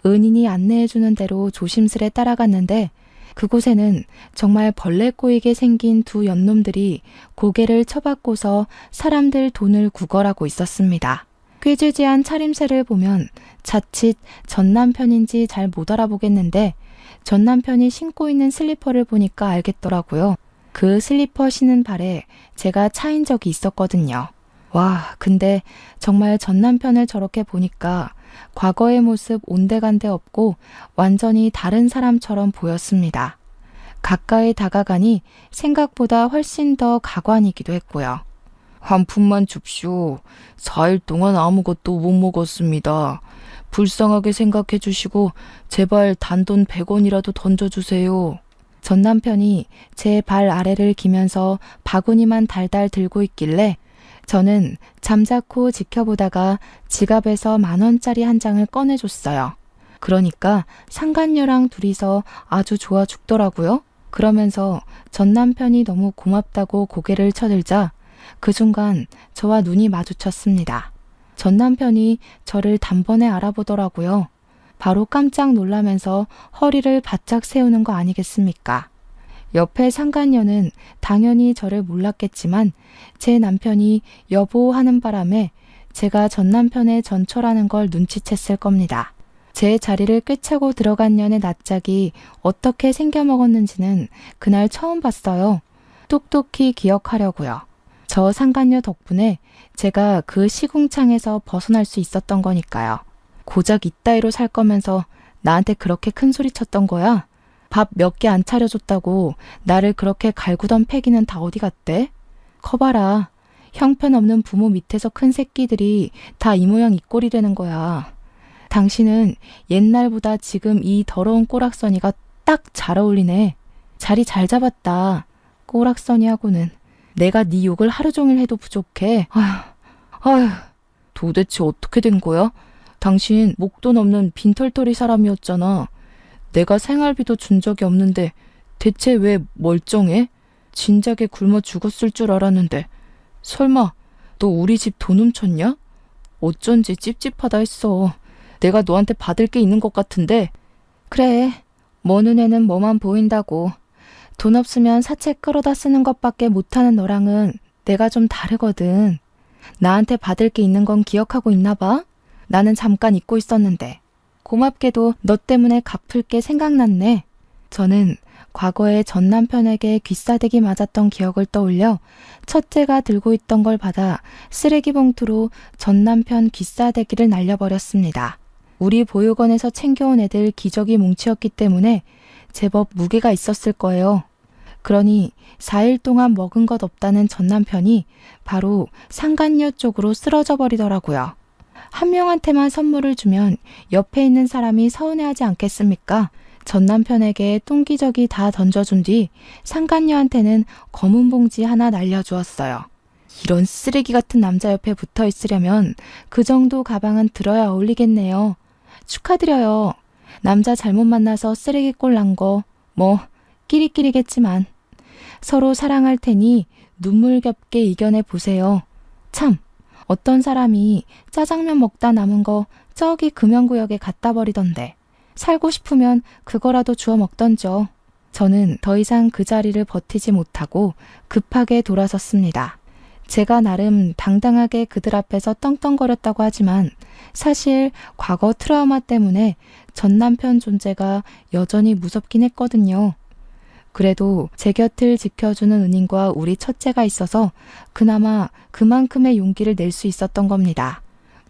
은인이 안내해주는 대로 조심스레 따라갔는데 그곳에는 정말 벌레 꼬이게 생긴 두 연놈들이 고개를 쳐박고서 사람들 돈을 구걸하고 있었습니다. 꾀지지한 차림새를 보면 자칫 전 남편인지 잘 못 알아보겠는데 전 남편이 신고 있는 슬리퍼를 보니까 알겠더라고요. 그 슬리퍼 신은 발에 제가 차인 적이 있었거든요. 와, 근데 정말 전 남편을 저렇게 보니까 과거의 모습 온데간데 없고 완전히 다른 사람처럼 보였습니다. 가까이 다가가니 생각보다 훨씬 더 가관이기도 했고요. 한 푼만 줍쇼. 4일 동안 아무것도 못 먹었습니다. 불쌍하게 생각해 주시고 제발 단돈 100원이라도 던져주세요. 전 남편이 제 발 아래를 기면서 바구니만 달달 들고 있길래 저는 잠자코 지켜보다가 지갑에서 10,000원짜리 한 장을 꺼내줬어요. 그러니까 상간녀랑 둘이서 아주 좋아 죽더라고요. 그러면서 전 남편이 너무 고맙다고 고개를 쳐들자 그 순간 저와 눈이 마주쳤습니다. 전 남편이 저를 단번에 알아보더라고요. 바로 깜짝 놀라면서 허리를 바짝 세우는 거 아니겠습니까? 옆에 상간녀는 당연히 저를 몰랐겠지만 제 남편이 여보 하는 바람에 제가 전 남편의 전처라는 걸 눈치챘을 겁니다. 제 자리를 꿰차고 들어간 년의 낯짝이 어떻게 생겨먹었는지는 그날 처음 봤어요. 똑똑히 기억하려고요. 저 상간녀 덕분에 제가 그 시궁창에서 벗어날 수 있었던 거니까요. 고작 이따위로 살 거면서 나한테 그렇게 큰 소리 쳤던 거야? 밥 몇 개 안 차려줬다고 나를 그렇게 갈구던 패기는 다 어디 갔대? 커봐라. 형편없는 부모 밑에서 큰 새끼들이 다 이 모양 이 꼴이 되는 거야. 당신은 옛날보다 지금 이 더러운 꼬락서니가 딱 잘 어울리네. 자리 잘 잡았다. 꼬락서니하고는 내가 네 욕을 하루 종일 해도 부족해. 아휴, 도대체 어떻게 된 거야? 당신 목돈 없는 빈털터리 사람이었잖아. 내가 생활비도 준 적이 없는데 대체 왜 멀쩡해? 진작에 굶어 죽었을 줄 알았는데 설마 너 우리 집 돈 훔쳤냐? 어쩐지 찝찝하다 했어. 내가 너한테 받을 게 있는 것 같은데. 그래, 뭐 눈에는 뭐만 보인다고. 돈 없으면 사채 끌어다 쓰는 것밖에 못하는 너랑은 내가 좀 다르거든. 나한테 받을 게 있는 건 기억하고 있나 봐? 나는 잠깐 잊고 있었는데. 고맙게도 너 때문에 갚을 게 생각났네. 저는 과거에 전 남편에게 귀싸대기 맞았던 기억을 떠올려 첫째가 들고 있던 걸 받아 쓰레기 봉투로 전 남편 귀싸대기를 날려버렸습니다. 우리 보육원에서 챙겨온 애들 기저귀 뭉치였기 때문에 제법 무게가 있었을 거예요. 그러니 4일 동안 먹은 것 없다는 전 남편이 바로 상간녀 쪽으로 쓰러져 버리더라고요. 한 명한테만 선물을 주면 옆에 있는 사람이 서운해하지 않겠습니까? 전 남편에게 똥기저귀 다 던져준 뒤 상간녀한테는 검은 봉지 하나 날려주었어요. 이런 쓰레기 같은 남자 옆에 붙어 있으려면 그 정도 가방은 들어야 어울리겠네요. 축하드려요. 남자 잘못 만나서 쓰레기꼴 난 거 뭐 끼리끼리겠지만 서로 사랑할 테니 눈물겹게 이겨내 보세요. 참, 어떤 사람이 짜장면 먹다 남은 거 저기 금연구역에 갖다 버리던데 살고 싶으면 그거라도 주워 먹던죠. 저는 더 이상 그 자리를 버티지 못하고 급하게 돌아섰습니다. 제가 나름 당당하게 그들 앞에서 떵떵거렸다고 하지만 사실 과거 트라우마 때문에 전 남편 존재가 여전히 무섭긴 했거든요. 그래도 제 곁을 지켜주는 은인과 우리 첫째가 있어서 그나마 그만큼의 용기를 낼 수 있었던 겁니다.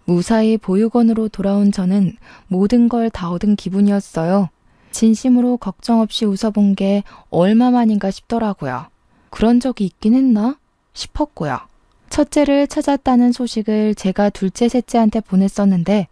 무사히 보육원으로 돌아온 저는 모든 걸 다 얻은 기분이었어요. 진심으로 걱정 없이 웃어본 게 얼마만인가 싶더라고요. 그런 적이 있긴 했나 싶었고요. 첫째를 찾았다는 소식을 제가 둘째, 셋째한테 보냈었는데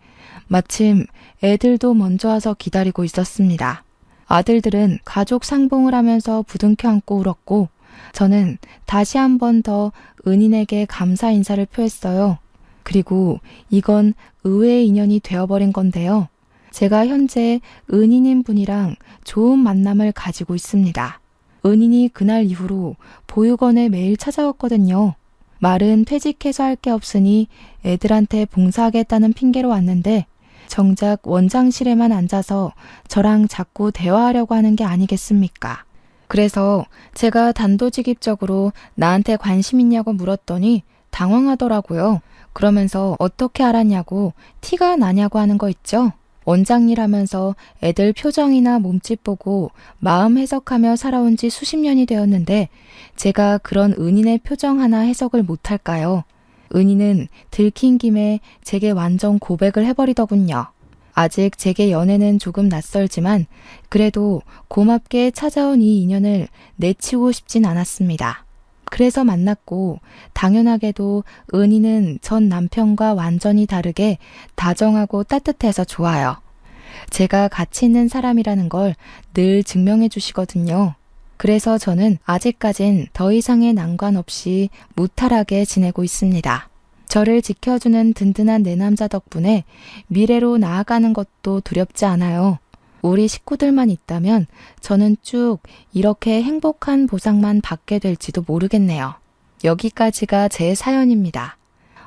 마침 애들도 먼저 와서 기다리고 있었습니다. 아들들은 가족 상봉을 하면서 부둥켜 안고 울었고 저는 다시 한 번 더 은인에게 감사 인사를 표했어요. 그리고 이건 의외의 인연이 되어버린 건데요. 제가 현재 은인인 분이랑 좋은 만남을 가지고 있습니다. 은인이 그날 이후로 보육원에 매일 찾아왔거든요. 말은 퇴직해서 할 게 없으니 애들한테 봉사하겠다는 핑계로 왔는데 정작 원장실에만 앉아서 저랑 자꾸 대화하려고 하는 게 아니겠습니까? 그래서 제가 단도직입적으로 나한테 관심 있냐고 물었더니 당황하더라고요. 그러면서 어떻게 알았냐고 티가 나냐고 하는 거 있죠? 원장일 하면서 애들 표정이나 몸짓 보고 마음 해석하며 살아온 지 수십 년이 되었는데 제가 그런 은인의 표정 하나 해석을 못할까요? 은인은 들킨 김에 제게 완전 고백을 해버리더군요. 아직 제게 연애는 조금 낯설지만 그래도 고맙게 찾아온 이 인연을 내치우고 싶진 않았습니다. 그래서 만났고 당연하게도 은희는 전 남편과 완전히 다르게 다정하고 따뜻해서 좋아요. 제가 가치 있는 사람이라는 걸 늘 증명해 주시거든요. 그래서 저는 아직까진 더 이상의 난관 없이 무탈하게 지내고 있습니다. 저를 지켜주는 든든한 내 남자 덕분에 미래로 나아가는 것도 두렵지 않아요. 우리 식구들만 있다면 저는 쭉 이렇게 행복한 보상만 받게 될지도 모르겠네요. 여기까지가 제 사연입니다.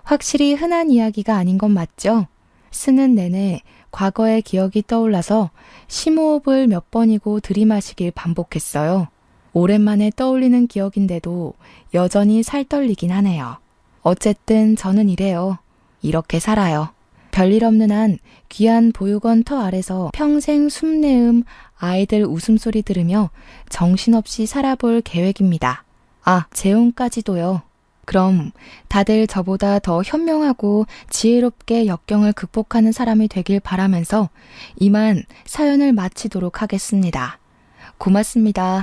확실히 흔한 이야기가 아닌 건 맞죠? 쓰는 내내 과거의 기억이 떠올라서 심호흡을 몇 번이고 들이마시길 반복했어요. 오랜만에 떠올리는 기억인데도 여전히 살떨리긴 하네요. 어쨌든 저는 이래요. 이렇게 살아요. 별일 없는 한 귀한 보육원 터 아래서 평생 숨내음 아이들 웃음소리 들으며 정신없이 살아볼 계획입니다. 아, 재혼까지도요. 그럼 다들 저보다 더 현명하고 지혜롭게 역경을 극복하는 사람이 되길 바라면서 이만 사연을 마치도록 하겠습니다. 고맙습니다.